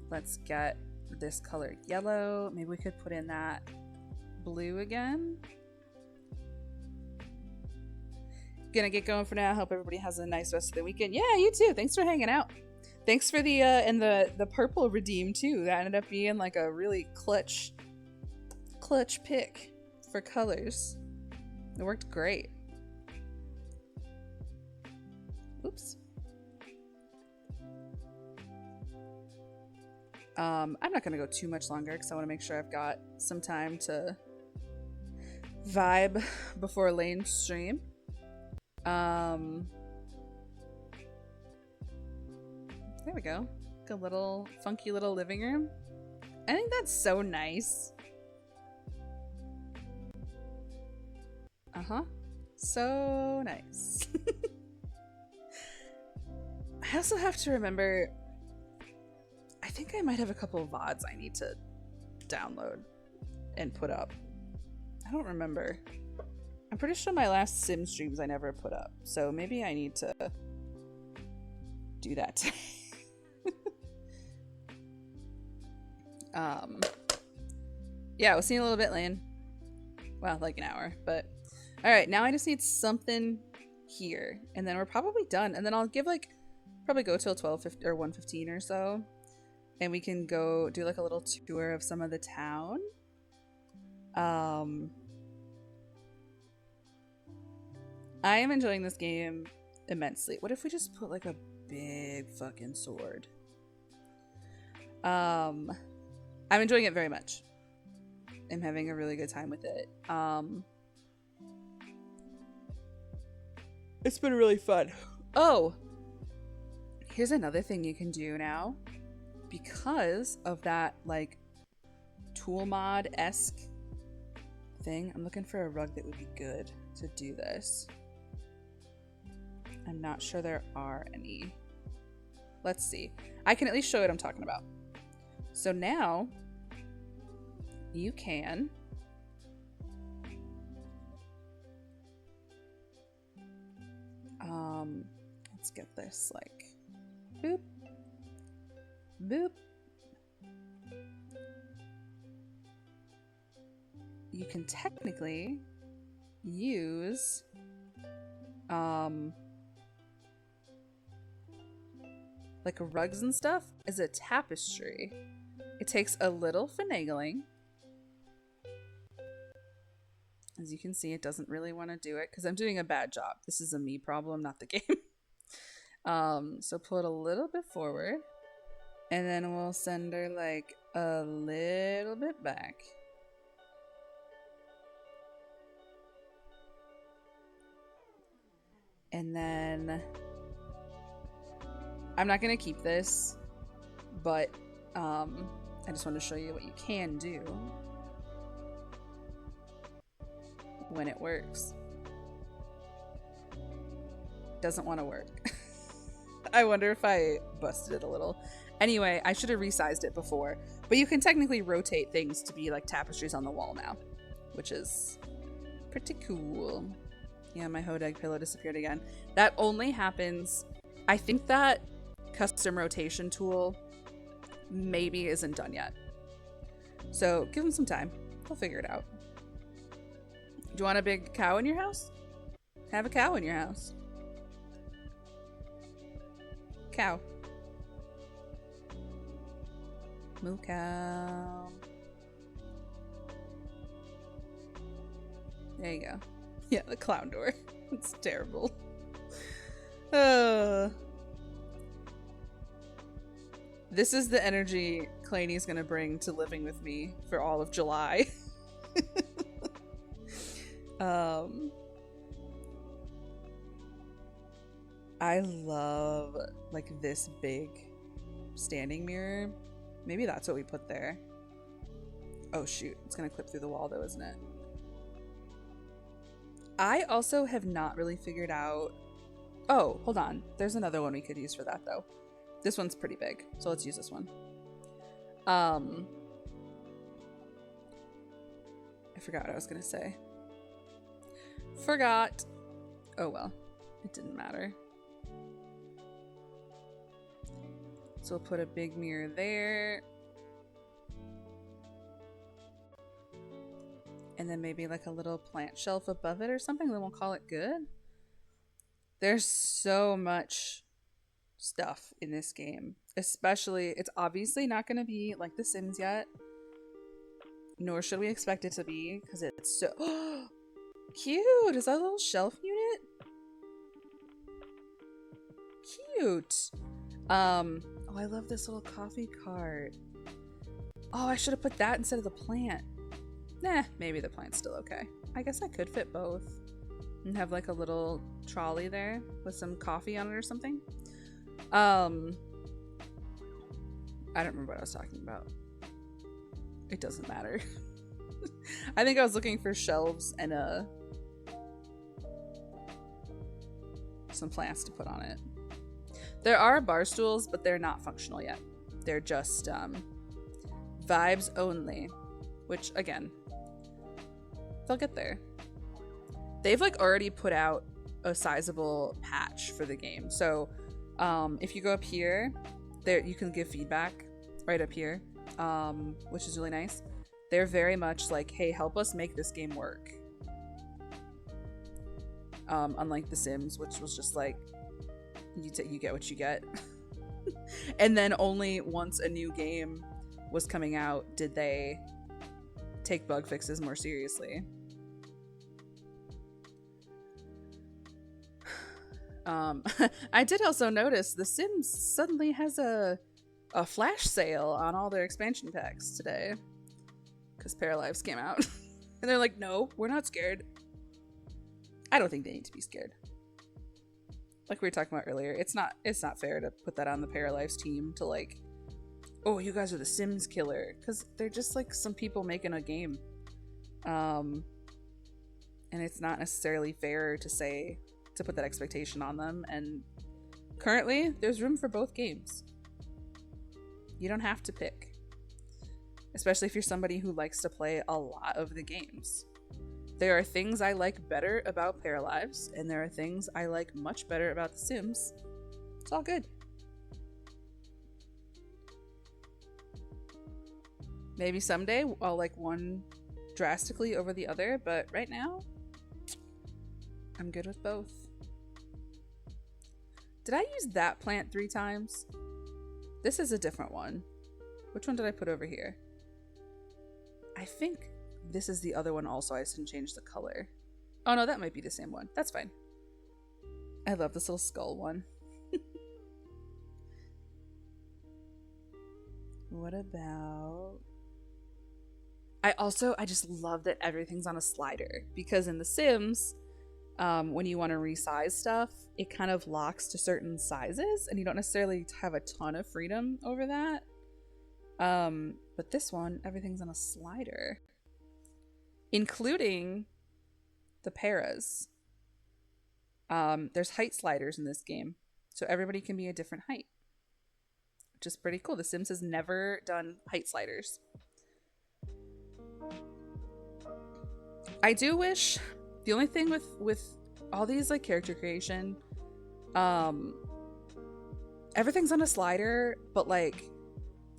Let's get this color yellow. Maybe we could put in that blue again. Gonna get going for now. Hope everybody has a nice rest of the weekend. Yeah, you too. Thanks for hanging out. Thanks for the and the purple redeem too. That ended up being like a really clutch pick for colors. It worked great. Oops. I'm not gonna go too much longer because I want to make sure I've got some time to vibe before Lane's stream. There we go. Like a little funky little living room. I think that's so nice. So nice. I also have to remember, I think I might have a couple of VODs I need to download and put up. I don't remember. I'm pretty sure my last Sim streams I never put up, so maybe I need to do that today. Um, yeah, we'll see you in a little bit, Lane. Well, like an hour, but all right. Now I just need something here, and then we're probably done. And then I'll give like probably go till 12:50 or 1:15 or so, and we can go do like a little tour of some of the town. I am enjoying this game immensely. What if we just put like a big fucking sword? I'm enjoying it very much. I'm having a really good time with it. It's been really fun. Oh, here's another thing you can do now. Because of that, like, tool mod-esque thing, I'm looking for a rug that would be good to do this. I'm not sure there are any. Let's see. I can at least show you what I'm talking about. So now, you can let's get this like boop boop. You can technically use like rugs and stuff as a tapestry. It takes a little finagling. As you can see, it doesn't really want to do it because I'm doing a bad job. This is a me problem, not the game. So pull it a little bit forward, and then we'll send her like a little bit back. And then I'm not going to keep this, but I just want to show you what you can do when it works. Doesn't want to work. I wonder if I busted it a little. Anyway, I should have resized it before, but you can technically rotate things to be like tapestries on the wall now, which is pretty cool. Yeah, my Hodeg pillow disappeared again. That only happens, I think that custom rotation tool maybe isn't done yet. So give them some time. They'll figure it out. Do you want a big cow in your house? Have a cow in your house. Cow. Moo cow. There you go. Yeah, the clown door. It's terrible. This is the energy Claney's gonna bring to living with me for all of July. I love like this big standing mirror. Maybe that's what we put there. Oh shoot, it's gonna clip through the wall though, isn't it? I also have not really figured out... Oh, hold on. There's another one we could use for that though. This one's pretty big, so let's use this one. I forgot what I was gonna say. Forgot. Oh well, it didn't matter. So we'll put a big mirror there. And then maybe like a little plant shelf above it or something, then we'll call it good. There's so much stuff in this game. Especially, it's obviously not going to be like The Sims yet. Nor should we expect it to be, because it's so... Cute! Is that a little shelf unit? Cute! Oh, I love this little coffee cart. Oh, I should have put that instead of the plant. Nah, maybe the plant's still okay. I guess I could fit both. And have like a little trolley there with some coffee on it or something. I don't remember what I was talking about. It doesn't matter. I think I was looking for shelves and some plants to put on it. There are bar stools, but they're not functional yet. They're just vibes only, which again, they'll get there. They've like already put out a sizable patch for the game. So if you go up here, there you can give feedback right up here. which is really nice. They're very much like, hey, help us make this game work. Unlike The Sims, which was just like, you get what you get. And then only once a new game was coming out did they take bug fixes more seriously. I did also notice The Sims suddenly has a flash sale on all their expansion packs today because Paralives came out. And they're like, no, we're not scared. I don't think they need to be scared. Like we were talking about earlier, it's not fair to put that on the Paralives team to like, oh, you guys are the Sims killer, because they're just like some people making a game. And it's not necessarily fair to put that expectation on them. And currently, there's room for both games. You don't have to pick. Especially if you're somebody who likes to play a lot of the games. There are things I like better about Paralives, and there are things I like much better about The Sims. It's all good. Maybe someday I'll like one drastically over the other, but right now, I'm good with both. Did I use that plant 3 times? This is a different one. Which one did I put over here? I think this is the other one also. I just didn't change the color. Oh no, that might be the same one. That's fine. I love this little skull one. What about... I just love that everything's on a slider, because in The Sims, when you want to resize stuff, it kind of locks to certain sizes and you don't necessarily have a ton of freedom over that. But this one, everything's on a slider, including the paras. There's height sliders in this game, so everybody can be a different height, which is pretty cool. The Sims has never done height sliders. I do wish, the only thing with all these like character creation, everything's on a slider, but like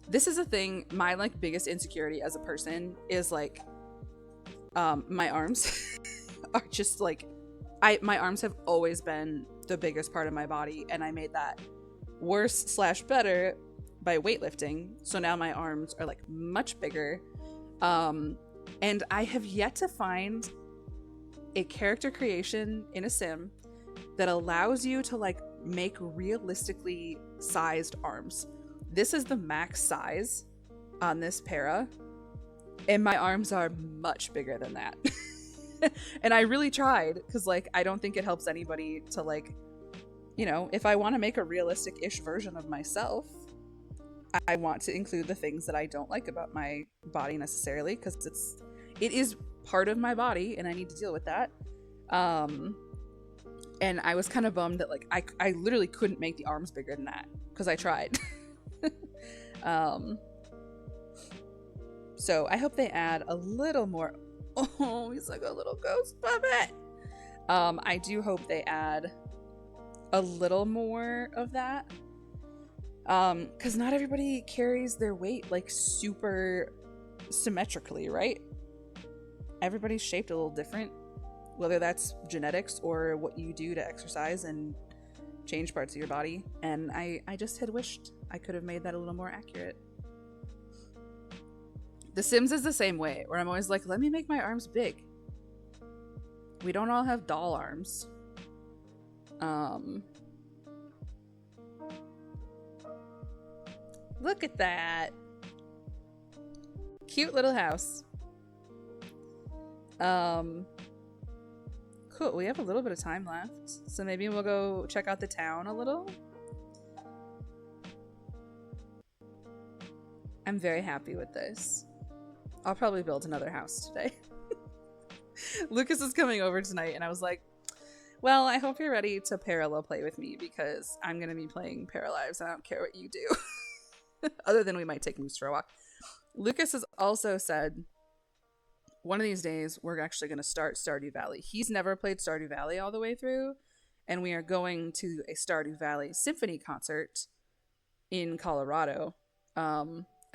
this is a thing, my like biggest insecurity as a person is like my arms are just like, my arms have always been the biggest part of my body, and I made that worse / better by weightlifting, so now my arms are like much bigger. And I have yet to find a character creation in a sim that allows you to like make realistically sized arms. This is the max size on this para, and my arms are much bigger than that. And I really tried, because like I don't think it helps anybody to like, you know, if I want to make a realistic-ish version of myself, I want to include the things that I don't like about my body necessarily, because it is part of my body and I need to deal with that. And I was kind of bummed that like I literally couldn't make the arms bigger than that, because I tried. So I hope they add a little more. Oh, he's like a little ghost puppet. I do hope they add a little more of that, because not everybody carries their weight like super symmetrically, right? Everybody's shaped a little different, whether that's genetics or what you do to exercise and change parts of your body. And I just had wished I could have made that a little more accurate. The Sims is the same way, where I'm always like, let me make my arms big. We don't all have doll arms. Look at that. Cute little house. Cool. We have a little bit of time left, so maybe we'll go check out the town a little. I'm very happy with this. I'll probably build another house today. Lucas is coming over tonight, and I was like, well, I hope you're ready to parallel play with me, because I'm going to be playing Paralives, and I don't care what you do. Other than we might take Moose for a walk. Lucas has also said, one of these days, we're actually going to start Stardew Valley. He's never played Stardew Valley all the way through, and we are going to a Stardew Valley symphony concert in Colorado.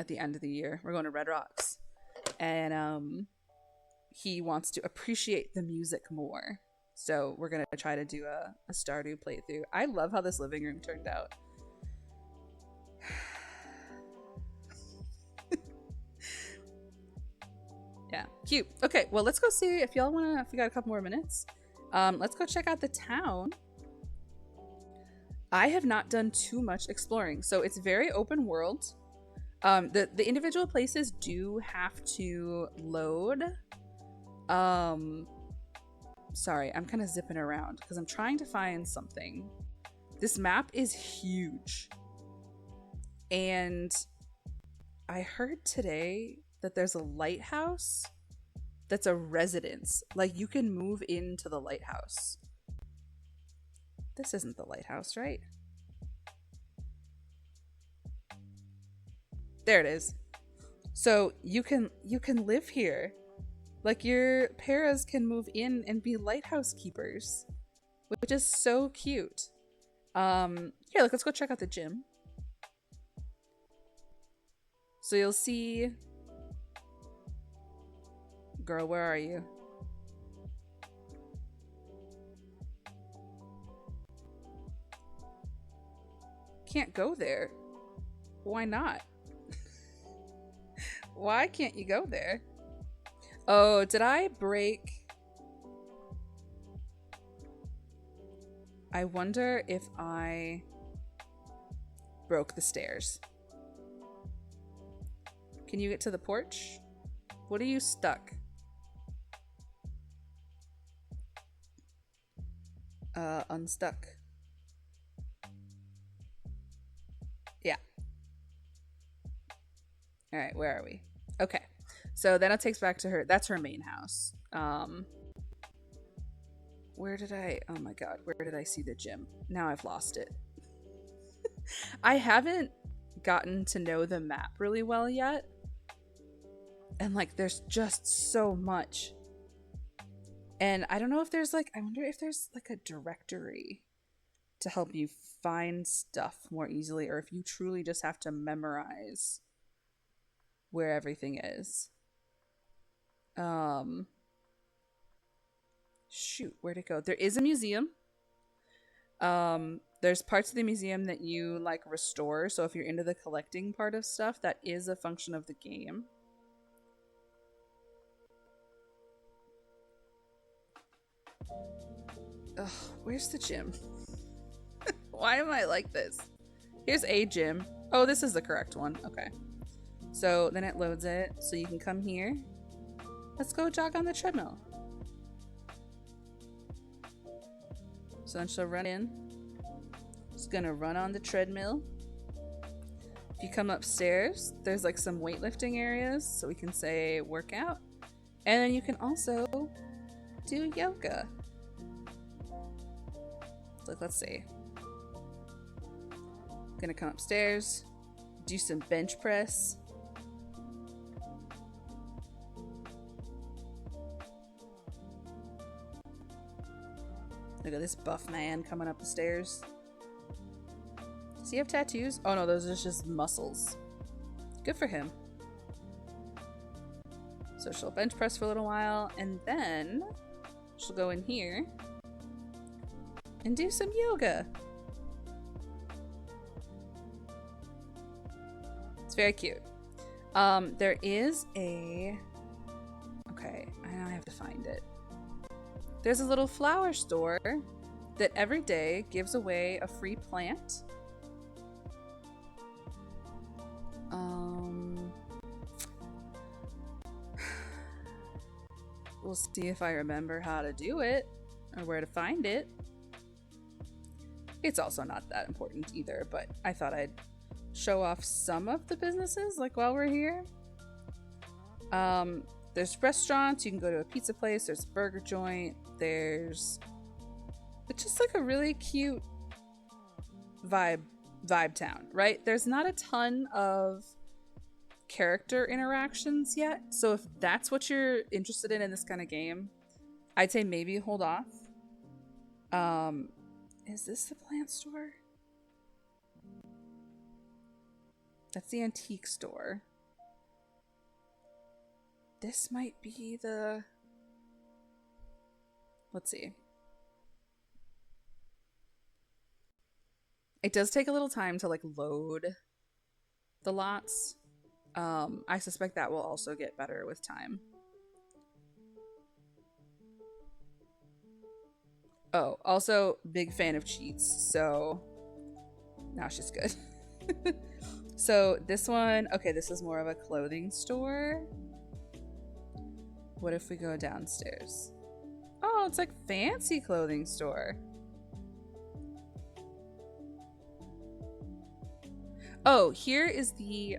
at the end of the year. We're going to Red Rocks. And he wants to appreciate the music more. So we're going to try to do a Stardew playthrough. I love how this living room turned out. Yeah, cute. Okay, well, let's go see if y'all want to, if we got a couple more minutes. Let's go check out the town. I have not done too much exploring, so it's very open world. The individual places do have to load. Sorry, I'm kind of zipping around because I'm trying to find something. This map is huge. And I heard today that there's a lighthouse that's a residence. Like, you can move into the lighthouse. This isn't the lighthouse, right? There it is. So you can live here. Like, your paras can move in and be lighthouse keepers, which is so cute. Here, let's go check out the gym. So you'll see. Girl, where are you? Can't go there. Why not? Why can't you go there? Oh, did I break? I wonder if I broke the stairs. Can you get to the porch? What are you stuck? Unstuck. Yeah. All right, where are we? Okay. So then it takes back to her. That's her main house. Where did I? Oh my god, where did I see the gym? Now I've lost it. I haven't gotten to know the map really well yet. And like, there's just so much. And I don't know if there's like, I wonder if there's like a directory to help you find stuff more easily, or if you truly just have to memorize where everything is. Shoot, where'd it go? There is a museum. There's parts of the museum that you like restore, so if you're into the collecting part of stuff, that is a function of the game. Ugh, where's the gym? Why am I like this? Here's a gym. Oh, this is the correct one. Okay. So then it loads it, so you can come here. Let's go jog on the treadmill. So then she'll run in. She's gonna run on the treadmill. If you come upstairs, there's like some weightlifting areas, so we can say workout. And then you can also do yoga. Like, let's see. Gonna come upstairs, do some bench press. Look at this buff man coming up the stairs. Does he have tattoos? Oh no, those are just muscles. Good for him. So she'll bench press for a little while, and then she'll go in here and do some yoga. It's very cute. There is a... Okay, I have to find it. There's a little flower store that every day gives away a free plant. We'll see if I remember how to do it or where to find it. It's also not that important either, but I thought I'd show off some of the businesses like while we're here. There's restaurants. You can go to a pizza place. There's a burger joint. It's just like a really cute vibe town, right? There's not a ton of character interactions yet, so if that's what you're interested in this kind of game, I'd say maybe hold off. Is this the plant store? That's the antique store. This might be the... Let's see. It does take a little time to like load the lots. I suspect that will also get better with time. Oh, also big fan of cheats, so now she's good. So this one, okay, this is more of a clothing store. What if we go downstairs? Oh, it's like fancy clothing store. Oh, here is the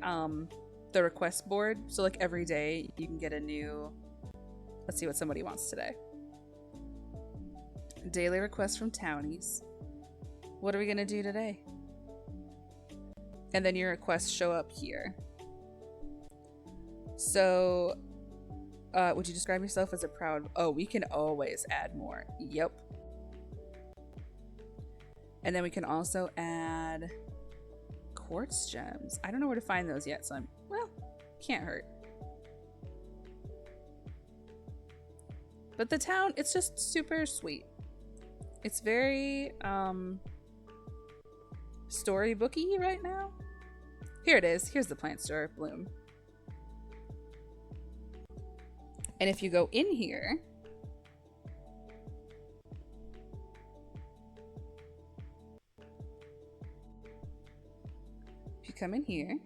request board. So like every day you can get a new, let's see what somebody wants today. Daily request from townies. What are we gonna do today? And then your requests show up here. So, would you describe yourself as a proud... Oh, we can always add more. Yep. And then we can also add quartz gems. I don't know where to find those yet, so well, can't hurt. But the town, it's just super sweet. It's very, storybooky right now. Here it is. Here's the plant store, Bloom. And if you go in here, if you come in here,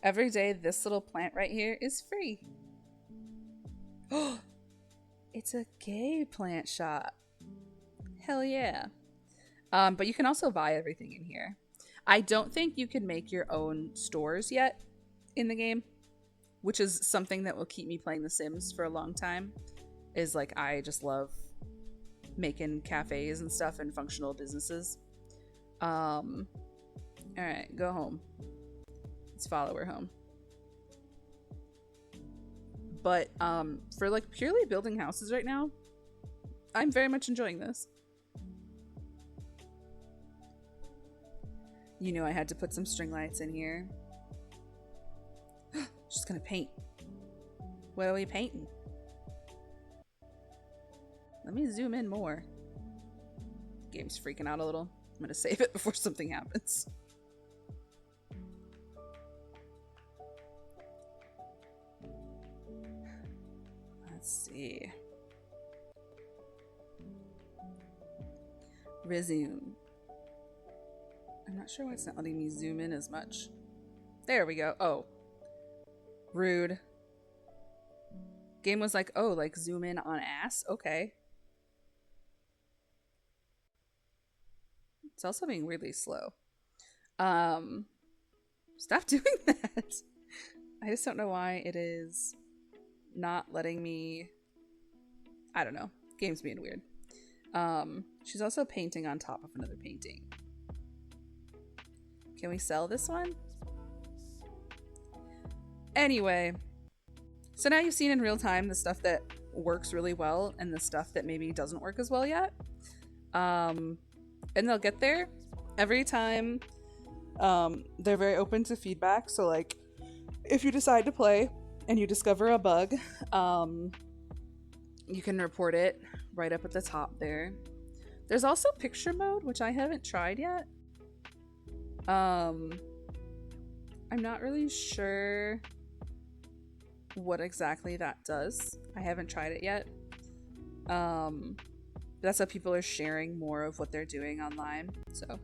every day this little plant right here is free. Oh, it's a gay plant shop. Hell yeah. But you can also buy everything in here. I don't think you can make your own stores yet in the game, which is something that will keep me playing The Sims for a long time. Is like, I just love making cafes and stuff and functional businesses. All right, go home. Let's follow her home. But for like purely building houses right now, I'm very much enjoying this. You know I had to put some string lights in here. Just gonna paint. What are we painting? Let me zoom in more. Game's freaking out a little. I'm gonna save it before something happens. Let's see. Resume. I'm not sure why it's not letting me zoom in as much. There we go. Oh. Rude. Game was like, oh, like zoom in on ass? Okay. It's also being weirdly slow. Stop doing that. I just don't know why it is not letting me... I don't know. Game's being weird. She's also painting on top of another painting. Can we sell this one? Anyway, so now you've seen in real time the stuff that works really well and the stuff that maybe doesn't work as well yet. And they'll get there every time. They're very open to feedback. So like, if you decide to play and you discover a bug, you can report it right up at the top there. There's also picture mode, which I haven't tried yet. I'm not really sure what exactly that does. I haven't tried it yet. That's how people are sharing more of what they're doing online. So,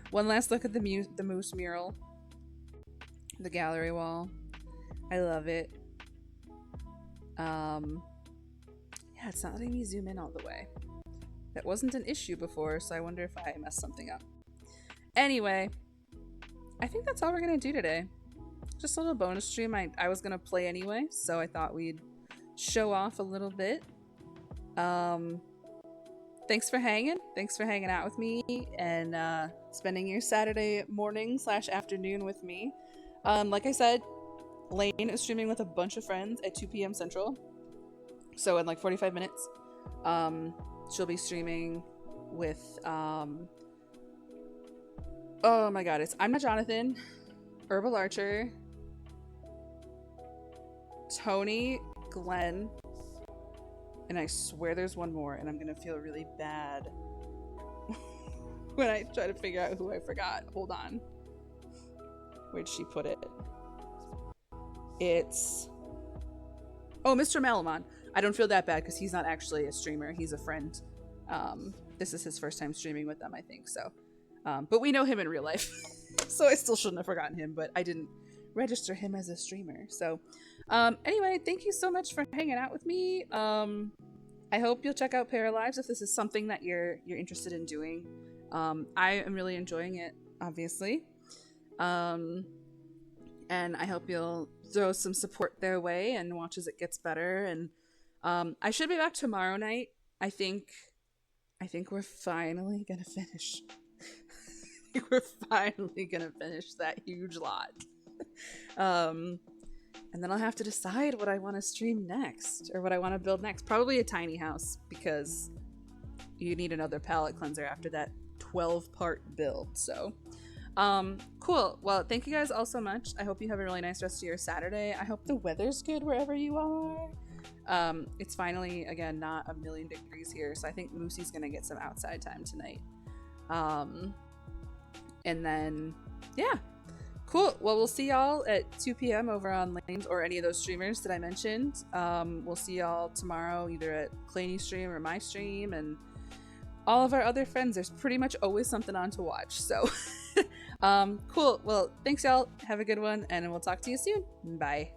one last look at the moose mural, the gallery wall. I love it. Yeah, it's not letting me zoom in all the way. That wasn't an issue before, so I wonder if I messed something up. Anyway, I think that's all we're gonna do today. Just a little bonus stream. I was gonna play anyway, so I thought we'd show off a little bit. Thanks for hanging. Thanks for hanging out with me and spending your Saturday morning / afternoon with me. Like I said, Lane is streaming with a bunch of friends at 2 p.m. Central. So in like 45 minutes, she'll be streaming with, oh my god, I'm not Jonathan, Herbal Archer, Tony, Glenn, and I swear there's one more, and I'm gonna feel really bad when I try to figure out who I forgot. Hold on. Where'd she put it? It's... Oh, Mr. Malamon. I don't feel that bad because he's not actually a streamer. He's a friend. This is his first time streaming with them, I think, so. But we know him in real life, so I still shouldn't have forgotten him, but I didn't register him as a streamer. So anyway, thank you so much for hanging out with me. I hope you'll check out Paralives if this is something that you're interested in doing. I am really enjoying it, obviously. And I hope you'll throw some support their way and watch as it gets better. And I should be back tomorrow night. I think we're finally gonna finish. We're finally gonna finish that huge lot. And then I'll have to decide what I want to stream next, or what I want to build next. Probably a tiny house, because you need another palette cleanser after that 12-part build. So cool. Well, thank you guys all so much. I hope you have a really nice rest of your Saturday. I hope the weather's good wherever you are. It's finally, again, not 1,000,000 degrees here, so I think Moosey's gonna get some outside time tonight. And then, yeah. Cool. Well, we'll see y'all at 2 p.m. over on Lane's or any of those streamers that I mentioned. We'll see y'all tomorrow either at Claney's stream or my stream, and all of our other friends. There's pretty much always something on to watch. So, cool. Well, thanks y'all. Have a good one, and we'll talk to you soon. Bye.